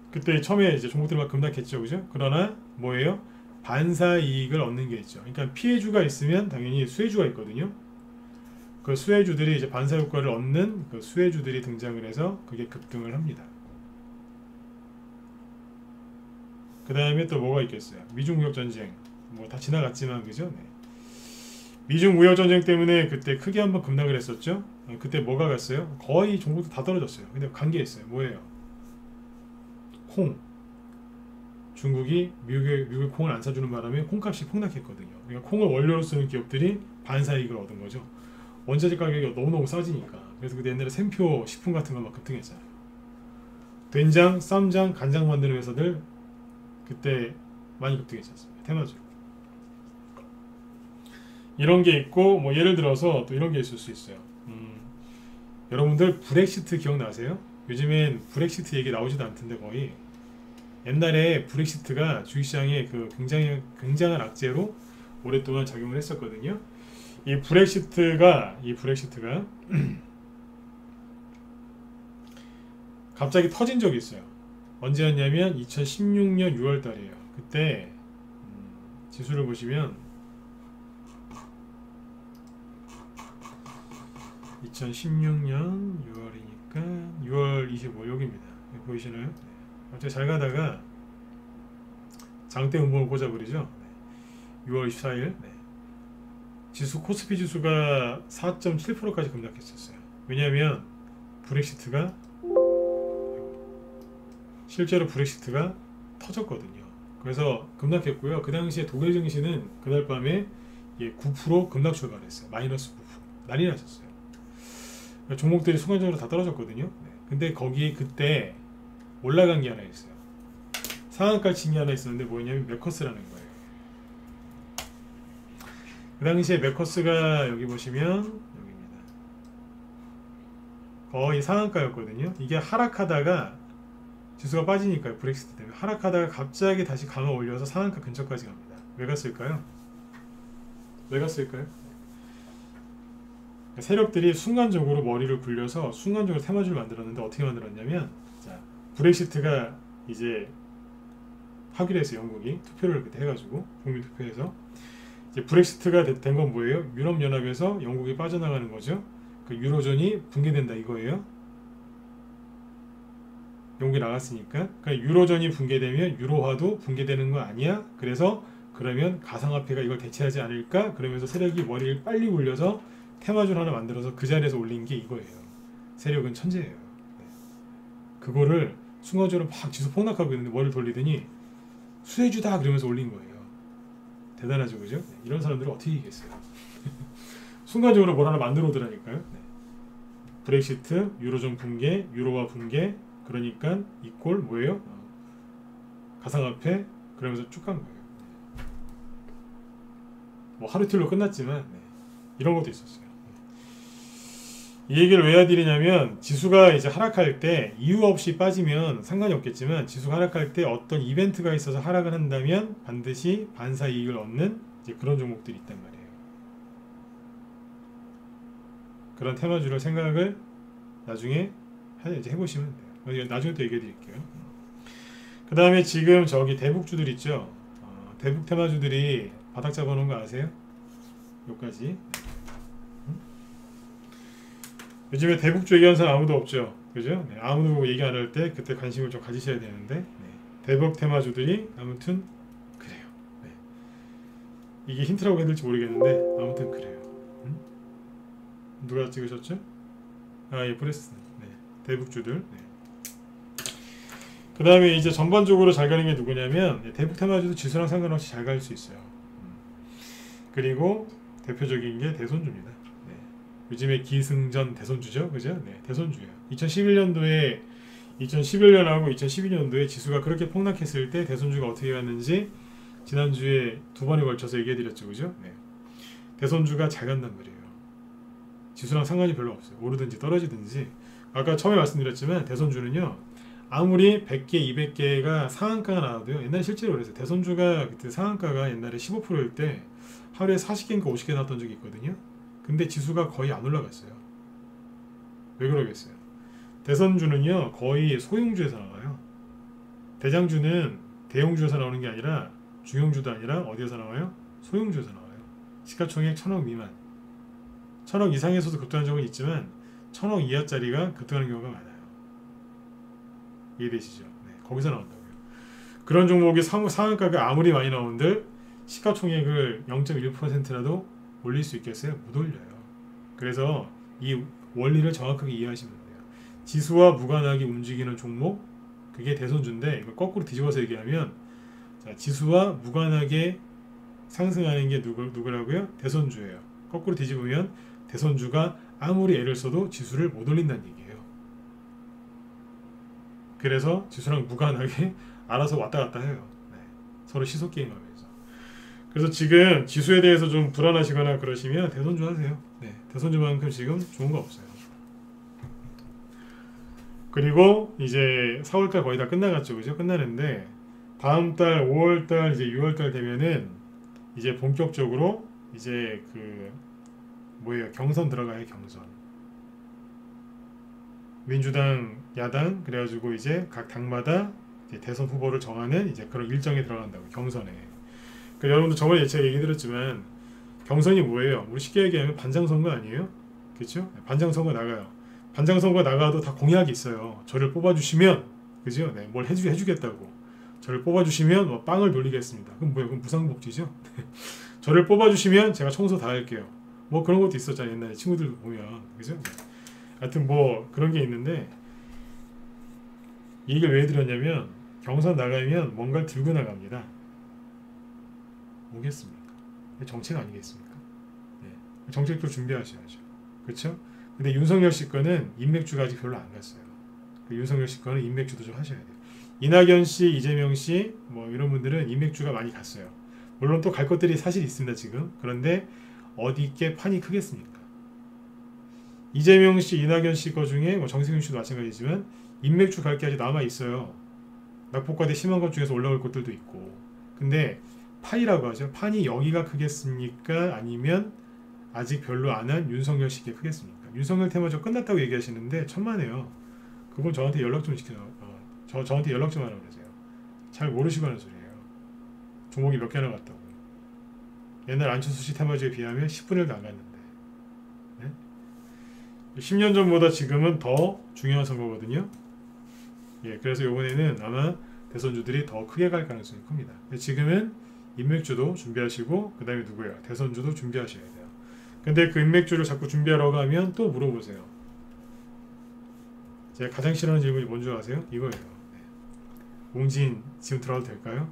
그때 처음에 이제 종목들이 막 급락했죠, 그죠? 그러나 뭐예요? 반사 이익을 얻는 게 있죠. 그러니까 피해주가 있으면 당연히 수혜주가 있거든요. 그 수혜주들이 이제 반사 효과를 얻는 그 수혜주들이 등장을 해서 그게 급등을 합니다. 그 다음에 또 뭐가 있겠어요? 미중 무역 전쟁 뭐 다 지나갔지만 그죠? 네. 미중 무역 전쟁 때문에 그때 크게 한번 급락을 했었죠. 그때 뭐가 갔어요? 거의 종목도 다 떨어졌어요. 근데 관계했어요. 뭐예요? 콩. 중국이 미국에 콩을 안 사주는 바람에 콩값이 폭락했거든요. 그러니까 콩을 원료로 쓰는 기업들이 반사이익을 얻은 거죠. 원자재 가격이 너무너무 싸지니까. 그래서 그때 옛날에 샘표 식품 같은 거 막 급등했잖아요. 된장, 쌈장, 간장 만드는 회사들 그때 많이 급등했지 않습니까? 테마주로. 이런 게 있고 뭐 예를 들어서 또 이런 게 있을 수 있어요. 여러분들 브렉시트 기억나세요? 요즘엔 브렉시트 얘기 나오지도 않던데 거의. 옛날에 브렉시트가 주식시장에 그 굉장한 악재로 오랫동안 작용을 했었거든요. 이 브렉시트가 갑자기 터진 적이 있어요. 언제였냐면 2016년 6월 달이에요. 그때 지수를 보시면 2016년 6월이니까 6월 25 여기입니다. 보이시나요? 갑자기 잘 가다가 장대 음봉을 꽂아버리죠. 네. 6월 24일 지수 코스피 지수가 4.7%까지 급락했었어요. 왜냐하면 브렉시트가 실제로 브렉시트가 터졌거든요. 그래서 급락했고요. 그 당시에 독일 증시는 그날 밤에 9% 급락 출발했어요. 마이너스 9%. 난리 났었어요. 종목들이 순간적으로 다 떨어졌거든요. 근데 거기 그때 올라간 게 하나 있어요. 상한가 친 게 하나 있었는데 뭐냐면 메커스라는 거예요. 그 당시에 메커스가 여기 보시면 여기입니다. 거의 상한가였거든요. 이게 하락하다가 지수가 빠지니까요. 브렉시트 때문에 하락하다가 갑자기 다시 강화 올려서 상한가 근처까지 갑니다. 왜 갔을까요? 왜 갔을까요? 세력들이 순간적으로 머리를 굴려서 순간적으로 테마주를 만들었는데 어떻게 만들었냐면, 자, 브렉시트가 이제 하기로 했어요. 영국이 투표를 그때 해가지고 국민 투표해서 이제 브렉시트가 된 건 뭐예요? 유럽연합에서 영국이 빠져나가는 거죠. 그 유로존이 붕괴된다 이거예요. 영국이 나갔으니까. 그러니까 유로존이 붕괴되면 유로화도 붕괴되는 거 아니야? 그래서 그러면 가상화폐가 이걸 대체하지 않을까? 그러면서 세력이 머리를 빨리 굴려서 테마주를 하나 만들어서 그 자리에서 올린 게 이거예요. 세력은 천재예요. 네. 그거를 순간적으로 막 지수 폭락하고 있는데 머리를 돌리더니 수혜주다 그러면서 올린 거예요. 대단하죠, 그죠? 네. 이런 사람들은 어떻게 이기겠어요? 순간적으로 뭘 하나 만들어 오더라니까요. 네. 브렉시트, 유로존 붕괴, 유로화 붕괴, 그러니까 이꼴 뭐예요? 가상화폐, 그러면서 쭉 간 거예요. 네. 뭐 하루 이틀로 끝났지만 네. 이런 것도 있었어요. 이 얘기를 왜 해드리냐면 지수가 이제 하락할 때 이유 없이 빠지면 상관이 없겠지만 지수가 하락할 때 어떤 이벤트가 있어서 하락을 한다면 반드시 반사 이익을 얻는 이제 그런 종목들이 있단 말이에요. 그런 테마주를 생각을 나중에 이제 해보시면 돼요. 나중에 또 얘기해 드릴게요. 그 다음에 지금 저기 대북주들 있죠. 대북 테마주들이 바닥 잡아놓은 거 아세요? 여기까지. 요즘에 대북주 얘기하는 사람 아무도 없죠. 그죠? 네, 아무도 얘기 안 할 때 그때 관심을 좀 가지셔야 되는데 네, 대북 테마주들이 아무튼 그래요. 네. 이게 힌트라고 해야 될지 모르겠는데 아무튼 그래요. 누가 찍으셨죠? 예, 브레스. 네, 대북주들. 네. 그 다음에 이제 전반적으로 잘 가는 게 누구냐면 네, 대북 테마주도 지수랑 상관없이 잘 갈 수 있어요. 그리고 대표적인 게 대손주입니다. 요즘에 기승전 대손주죠, 그죠? 네, 대손주예요. 2011년도에 2011년하고 2012년도에 지수가 그렇게 폭락했을 때 대손주가 어떻게 갔는지 지난주에 두 번에 걸쳐서 얘기해드렸죠, 그죠? 네. 대손주가 잘 간단 말이에요. 지수랑 상관이 별로 없어요. 오르든지 떨어지든지. 아까 처음에 말씀드렸지만 대손주는요, 아무리 100개, 200개가 상한가가 나와도요, 옛날에 실제로 그랬어요. 대손주가 그때 상한가가 옛날에 15%일 때 하루에 40개인가 50개 나왔던 적이 있거든요. 근데 지수가 거의 안 올라갔어요. 왜 그러겠어요? 대선주는요 거의 소형주에서 나와요. 대장주는 대형주에서 나오는 게 아니라 중형주도 아니라 어디에서 나와요? 소형주에서 나와요. 시가총액 1000억 미만. 1000억 이상에서도 급등한 적은 있지만 1000억 이하짜리가 급등하는 경우가 많아요. 이해되시죠? 네, 거기서 나온다고요. 그런 종목이 상한가가 아무리 많이 나오는들 시가총액을 0.1%라도 올릴 수 있겠어요? 못 올려요. 그래서 이 원리를 정확하게 이해하시면 돼요. 지수와 무관하게 움직이는 종목, 그게 대손주인데 이걸 거꾸로 뒤집어서 얘기하면 자, 지수와 무관하게 상승하는 게 누구라고요? 대손주예요. 거꾸로 뒤집으면 대손주가 아무리 애를 써도 지수를 못 올린다는 얘기예요. 그래서 지수랑 무관하게 알아서 왔다 갔다 해요. 네. 서로 시소 게임하면서. 그래서 지금 지수에 대해서 좀 불안하시거나 그러시면 대손주 하세요. 네, 대손주만큼 지금 좋은 거 없어요. 그리고 이제 4월달 거의 다 끝나갔죠, 그죠? 끝나는데 다음 달 5월달 이제 6월달 되면은 이제 본격적으로 이제 그 뭐예요? 경선 들어가요, 경선. 민주당, 야당 그래가지고 이제 각 당마다 이제 대선 후보를 정하는 이제 그런 일정에 들어간다고 경선에. 그러니까 여러분들 저번에 제가 얘기 드렸지만 경선이 뭐예요? 우리 쉽게 얘기하면 반장선거 아니에요? 그렇죠? 반장선거 나가요. 반장선거 나가도 다 공약이 있어요. 저를 뽑아주시면 그죠? 네, 뭘 해주겠다고. 저를 뽑아주시면 뭐 빵을 돌리겠습니다. 그럼 뭐야? 그럼 무상복지죠? 저를 뽑아주시면 제가 청소 다 할게요. 뭐 그런 것도 있었잖아요. 옛날에 친구들 보면. 그죠? 하여튼 뭐 그런 게 있는데 이 얘기를 왜 드렸냐면 경선 나가면 뭔가를 들고 나갑니다. 뭐겠습니까? 정책 아니겠습니까? 네. 정책도 준비하셔야죠. 그렇죠? 근데 윤석열 씨 거는 인맥주가 아직 별로 안 갔어요. 그 윤석열 씨 거는 인맥주도 좀 하셔야 돼요. 이낙연 씨, 이재명 씨, 뭐 이런 분들은 인맥주가 많이 갔어요. 물론 또 갈 것들이 사실 있습니다 지금. 그런데 어디 있게 판이 크겠습니까? 이재명 씨, 이낙연 씨 거 중에 뭐 정세균 씨도 마찬가지지만 인맥주 갈 게 아직 남아 있어요. 낙폭과대 심한 것 중에서 올라올 것들도 있고. 근데 파이라고 하죠. 판이 여기가 크겠습니까? 아니면 아직 별로 안 한 윤석열 씨게 크겠습니까? 윤석열 테마저 끝났다고 얘기하시는데 천만에요. 그건 저한테 연락 좀 저한테 연락 좀 하라고 그러세요. 잘 모르시고 하는 소리예요. 종목이 몇 개나 갔다고. 옛날 안철수 씨 테마주에 비하면 10분의 1도 안 갔는데. 네? 10년 전보다 지금은 더 중요한 선거거든요. 예, 그래서 이번에는 아마 대선주들이 더 크게 갈 가능성이 큽니다. 지금은 인맥주도 준비하시고 그 다음에 누구예요? 대선주도 준비하셔야 돼요. 근데 그 인맥주를 자꾸 준비하라고 하면 또 물어보세요. 제가 가장 싫어하는 질문이 뭔지 아세요? 이거예요. 네. 웅진 지금 들어가도 될까요?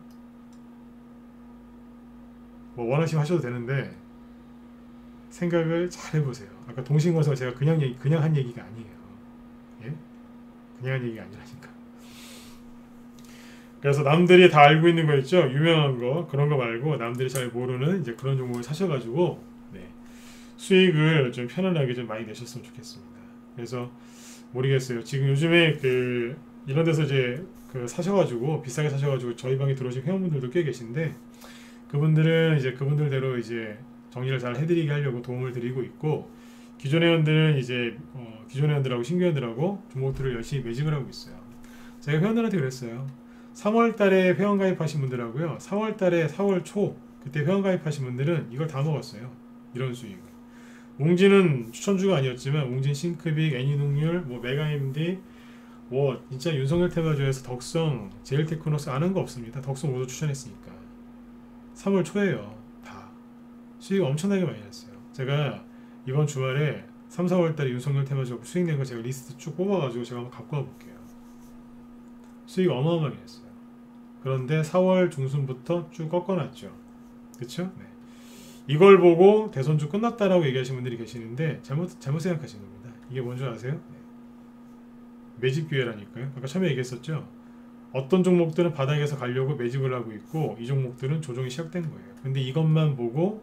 뭐 원하시면 하셔도 되는데 생각을 잘 해보세요. 아까 동신거서 제가 그냥 한 얘기가 아니에요. 예? 그냥 한 얘기가 아니라니까. 그래서 남들이 다 알고 있는 거 있죠? 유명한 거 그런 거 말고 남들이 잘 모르는 이제 그런 종목을 사셔가지고 네. 수익을 좀 편안하게 좀 많이 내셨으면 좋겠습니다. 그래서 모르겠어요. 지금 요즘에 그 이런 데서 이제 그 사셔가지고 비싸게 사셔가지고 저희 방에 들어오신 회원분들도 꽤 계신데 그분들은 이제 그분들대로 이제 정리를 잘 해드리게 하려고 도움을 드리고 있고 기존 회원들은 이제 기존 회원들하고 신규 회원들하고 종목들을 열심히 매집을 하고 있어요. 제가 회원들한테 그랬어요. 3월달에 회원 가입하신 분들하고요. 4월달에 4월 초 그때 회원 가입하신 분들은 이걸 다 먹었어요. 이런 수익을. 웅진은 추천주가 아니었지만 웅진 싱크빅, 애니농률, 뭐 메가MD, 뭐 진짜 윤석열 테마주에서 덕성, 제일테크노스 아는 거 없습니다. 덕성 모두 추천했으니까. 3월 초에요. 다. 수익 엄청나게 많이 났어요. 제가 이번 주말에 3, 4월달에 윤석열 테마주 수익 낸 거 제가 리스트 쭉 뽑아가지고 제가 한번 갖고 와볼게요. 수익 어마어마하게 했어요. 그런데 4월 중순부터 쭉 꺾어놨죠. 그쵸? 네. 이걸 보고 대선주 끝났다라고 얘기하시는 분들이 계시는데 잘못 생각하신 겁니다. 이게 뭔지 아세요? 네. 매집 기회라니까요. 아까 처음에 얘기했었죠. 어떤 종목들은 바닥에서 가려고 매집을 하고 있고 이 종목들은 조정이 시작된 거예요. 근데 이것만 보고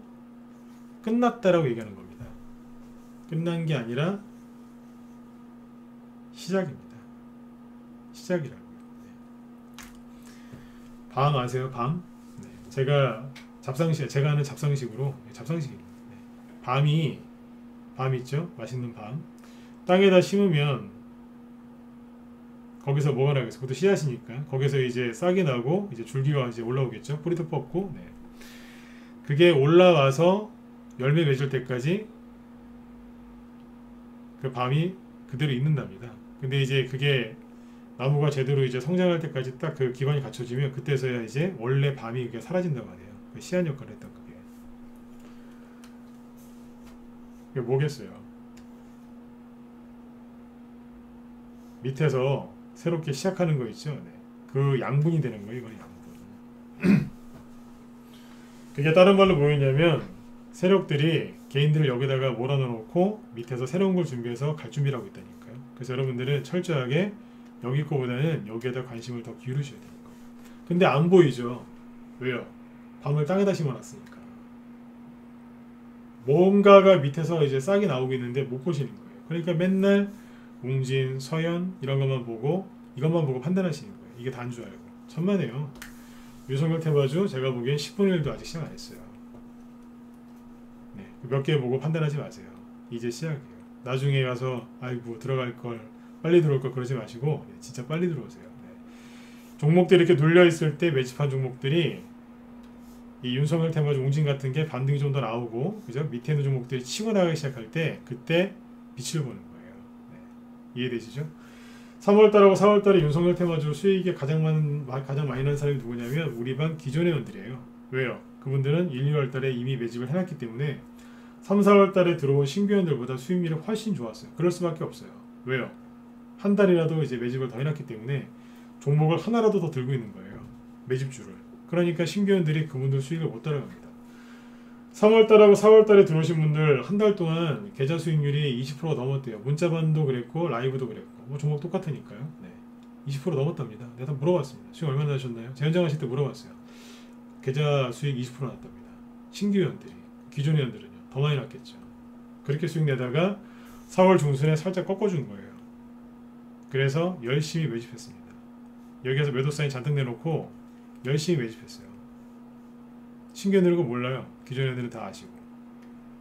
끝났다라고 얘기하는 겁니다. 끝난 게 아니라 시작입니다. 시작이라고요. 네. 밤 아세요? 밤? 네. 제가 아는 잡상식으로 잡상식입니다. 네. 밤 있죠? 맛있는 밤. 땅에다 심으면 거기서 뭐가 나겠어요? 그것도 씨앗이니까 거기서 이제 싹이 나고 이제 줄기가 이제 올라오겠죠? 뿌리도 뽑고. 네. 그게 올라와서 열매 맺을 때까지 그 밤이 그대로 있는답니다. 근데 이제 그게 나무가 제대로 이제 성장할 때까지 딱 그 기반이 갖춰지면 그때서야 이제 원래 밤이 그게 사라진다고 하네요. 그 씨앗 역할을 했던 그게 뭐겠어요? 밑에서 새롭게 시작하는 거 있죠? 네. 그 양분이 되는 거예요. 이건 양분. 그게 다른 말로 뭐였냐면 세력들이 개인들을 여기다가 몰아넣어놓고 밑에서 새로운 걸 준비해서 갈 준비를 하고 있다니까요. 그래서 여러분들은 철저하게 여기 거보다는 여기에다 관심을 더 기울이셔야 되는 거예요. 근데 안 보이죠? 왜요? 밤을 땅에다 심어놨으니까. 뭔가가 밑에서 이제 싹이 나오고 있는데 못 보시는 거예요. 그러니까 맨날 웅진, 서현 이런 것만 보고 이것만 보고 판단하시는 거예요. 이게 다인 줄 알고. 천만에요. 윤석열 테마주 제가 보기엔 10분의 1도 아직 시작 안 했어요. 네, 몇 개 보고 판단하지 마세요. 이제 시작이에요. 나중에 가서 아이고 들어갈 걸 빨리 들어올 걸 그러지 마시고 네, 진짜 빨리 들어오세요. 네. 종목들이 이렇게 눌려 있을 때 매집한 종목들이 이 윤석열 테마주 웅진 같은 게 반등이 좀 더 나오고 그죠? 밑에 있는 종목들이 치고 나가기 시작할 때 그때 빛을 보는 거예요. 네. 이해되시죠? 3월달하고 4월달에 윤석열 테마주 수익이 가장 많이 난 사람이 누구냐면 우리 반 기존 회원들이에요. 왜요? 그분들은 1, 2월달에 이미 매집을 해놨기 때문에 3, 4월달에 들어온 신규 회원들보다 수익률이 훨씬 좋았어요. 그럴 수밖에 없어요. 왜요? 한 달이라도 이제 매집을 더 해놨기 때문에 종목을 하나라도 더 들고 있는 거예요. 매집주를. 그러니까 신규 회원들이 그분들 수익을 못 따라갑니다. 3월달하고 4월달에 들어오신 분들 한 달 동안 계좌 수익률이 20%가 넘었대요. 문자반도 그랬고 라이브도 그랬고 뭐 종목 똑같으니까요. 네. 20% 넘었답니다. 내가 다 물어봤습니다. 수익 얼마나 나셨나요? 재연장하실 때 물어봤어요. 계좌 수익 20% 났답니다. 신규 회원들이. 기존 회원들은요. 더 많이 났겠죠. 그렇게 수익 내다가 4월 중순에 살짝 꺾어준 거예요. 그래서 열심히 매집했습니다. 여기에서 매도 사인 잔뜩 내놓고 열심히 매집했어요. 신규 회원들은 그거 몰라요. 기존 회원들은 다 아시고.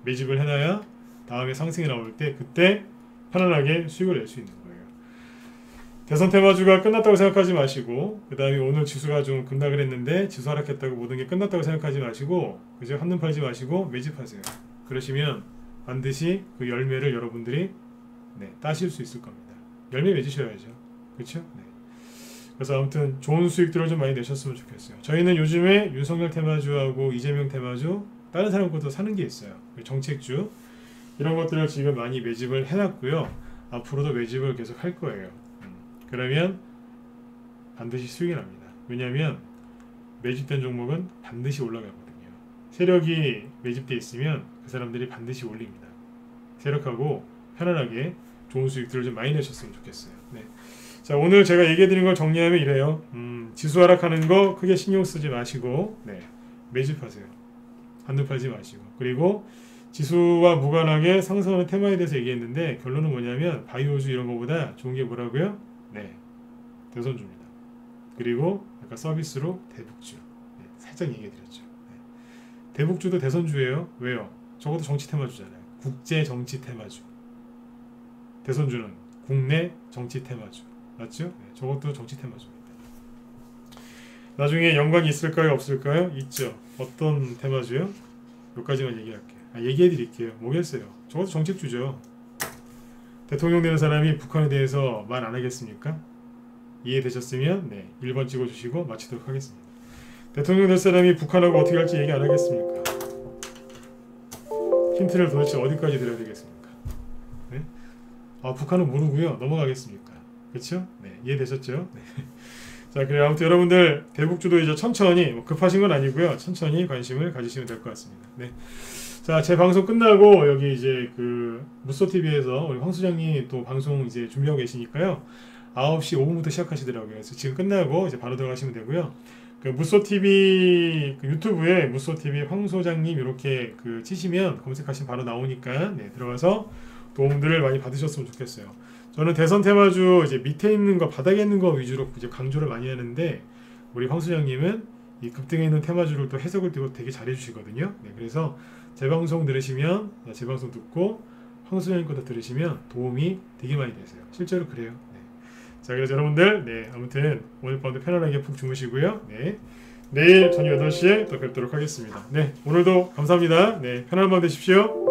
매집을 해놔야 다음에 상승이 나올 때 그때 편안하게 수익을 낼 수 있는 거예요. 대선 테마주가 끝났다고 생각하지 마시고 그 다음에 오늘 지수가 좀 급락을 했는데 지수 하락했다고 모든 게 끝났다고 생각하지 마시고 그저 한눈 팔지 마시고 매집하세요. 그러시면 반드시 그 열매를 여러분들이 따실 수 있을 겁니다. 열매 맺으셔야죠. 그렇죠? 네. 그래서 아무튼 좋은 수익들을 좀 많이 내셨으면 좋겠어요. 저희는 요즘에 윤석열 테마주하고 이재명 테마주 다른 사람 것도 사는 게 있어요. 정책주 이런 것들을 지금 많이 매집을 해놨고요. 앞으로도 매집을 계속 할 거예요. 그러면 반드시 수익이 납니다. 왜냐하면 매집된 종목은 반드시 올라가거든요. 세력이 매집돼 있으면 그 사람들이 반드시 올립니다. 세력하고 편안하게 좋은 수익들을 좀 많이 내셨으면 좋겠어요. 네. 자, 오늘 제가 얘기해드린 걸 정리하면 이래요. 지수 하락하는 거 크게 신경 쓰지 마시고 매집하세요. 한눈 팔지 마시고. 그리고 지수와 무관하게 상승하는 테마에 대해서 얘기했는데 결론은 뭐냐면 바이오주 이런 거보다 좋은 게 뭐라고요? 대선주입니다. 그리고 약간 서비스로 대북주. 살짝 얘기해드렸죠. 대북주도 대선주예요. 왜요? 저것도 정치 테마주잖아요. 국제 정치 테마주. 대선주는 국내 정치 테마주. 맞죠? 저것도 정치 테마주입니다. 나중에 연관이 있을까요? 없을까요? 있죠. 어떤 테마주요? 여기까지만 얘기할게요. 얘기해드릴게요. 뭐겠어요? 저것도 정책주죠. 대통령 되는 사람이 북한에 대해서 말 안 하겠습니까? 이해되셨으면 1번 찍어주시고 마치도록 하겠습니다. 대통령 될 사람이 북한하고 어떻게 할지 얘기 안 하겠습니까? 힌트를 도대체 어디까지 드려야 되겠습니까? 북한은 모르고요. 넘어가겠습니까? 그렇죠? 이해되셨죠? 자, 그래 아무튼 여러분들 대북주도 이제 천천히 급하신 건 아니고요. 천천히 관심을 가지시면 될 것 같습니다. 자, 제 방송 끝나고 여기 이제 그 무쏘TV에서 우리 황 소장님 또 방송 이제 준비하고 계시니까요. 9시 5분부터 시작하시더라고요. 그래서 지금 끝나고 이제 바로 들어가시면 되고요. 그 무쏘TV 그 유튜브에 무쏘TV 황 소장님 이렇게 그 치시면 검색하시면 바로 나오니까 들어가서 도움들을 많이 받으셨으면 좋겠어요. 저는 대선 테마주 이제 밑에 있는 거 바닥에 있는 거 위주로 이제 강조를 많이 하는데 우리 황 소장님은 이 급등에 있는 테마주를 또 해석을 또 되게 잘해 주시거든요. 그래서 제 방송 들으시면 제 방송 듣고 황 소장님 것도 들으시면 도움이 되게 많이 되세요. 실제로 그래요. 자, 그래서 여러분들 아무튼 오늘 밤도 편안하게 푹 주무시고요. 내일 저녁 8시에 또 뵙도록 하겠습니다. 오늘도 감사합니다. 편안한 밤 되십시오.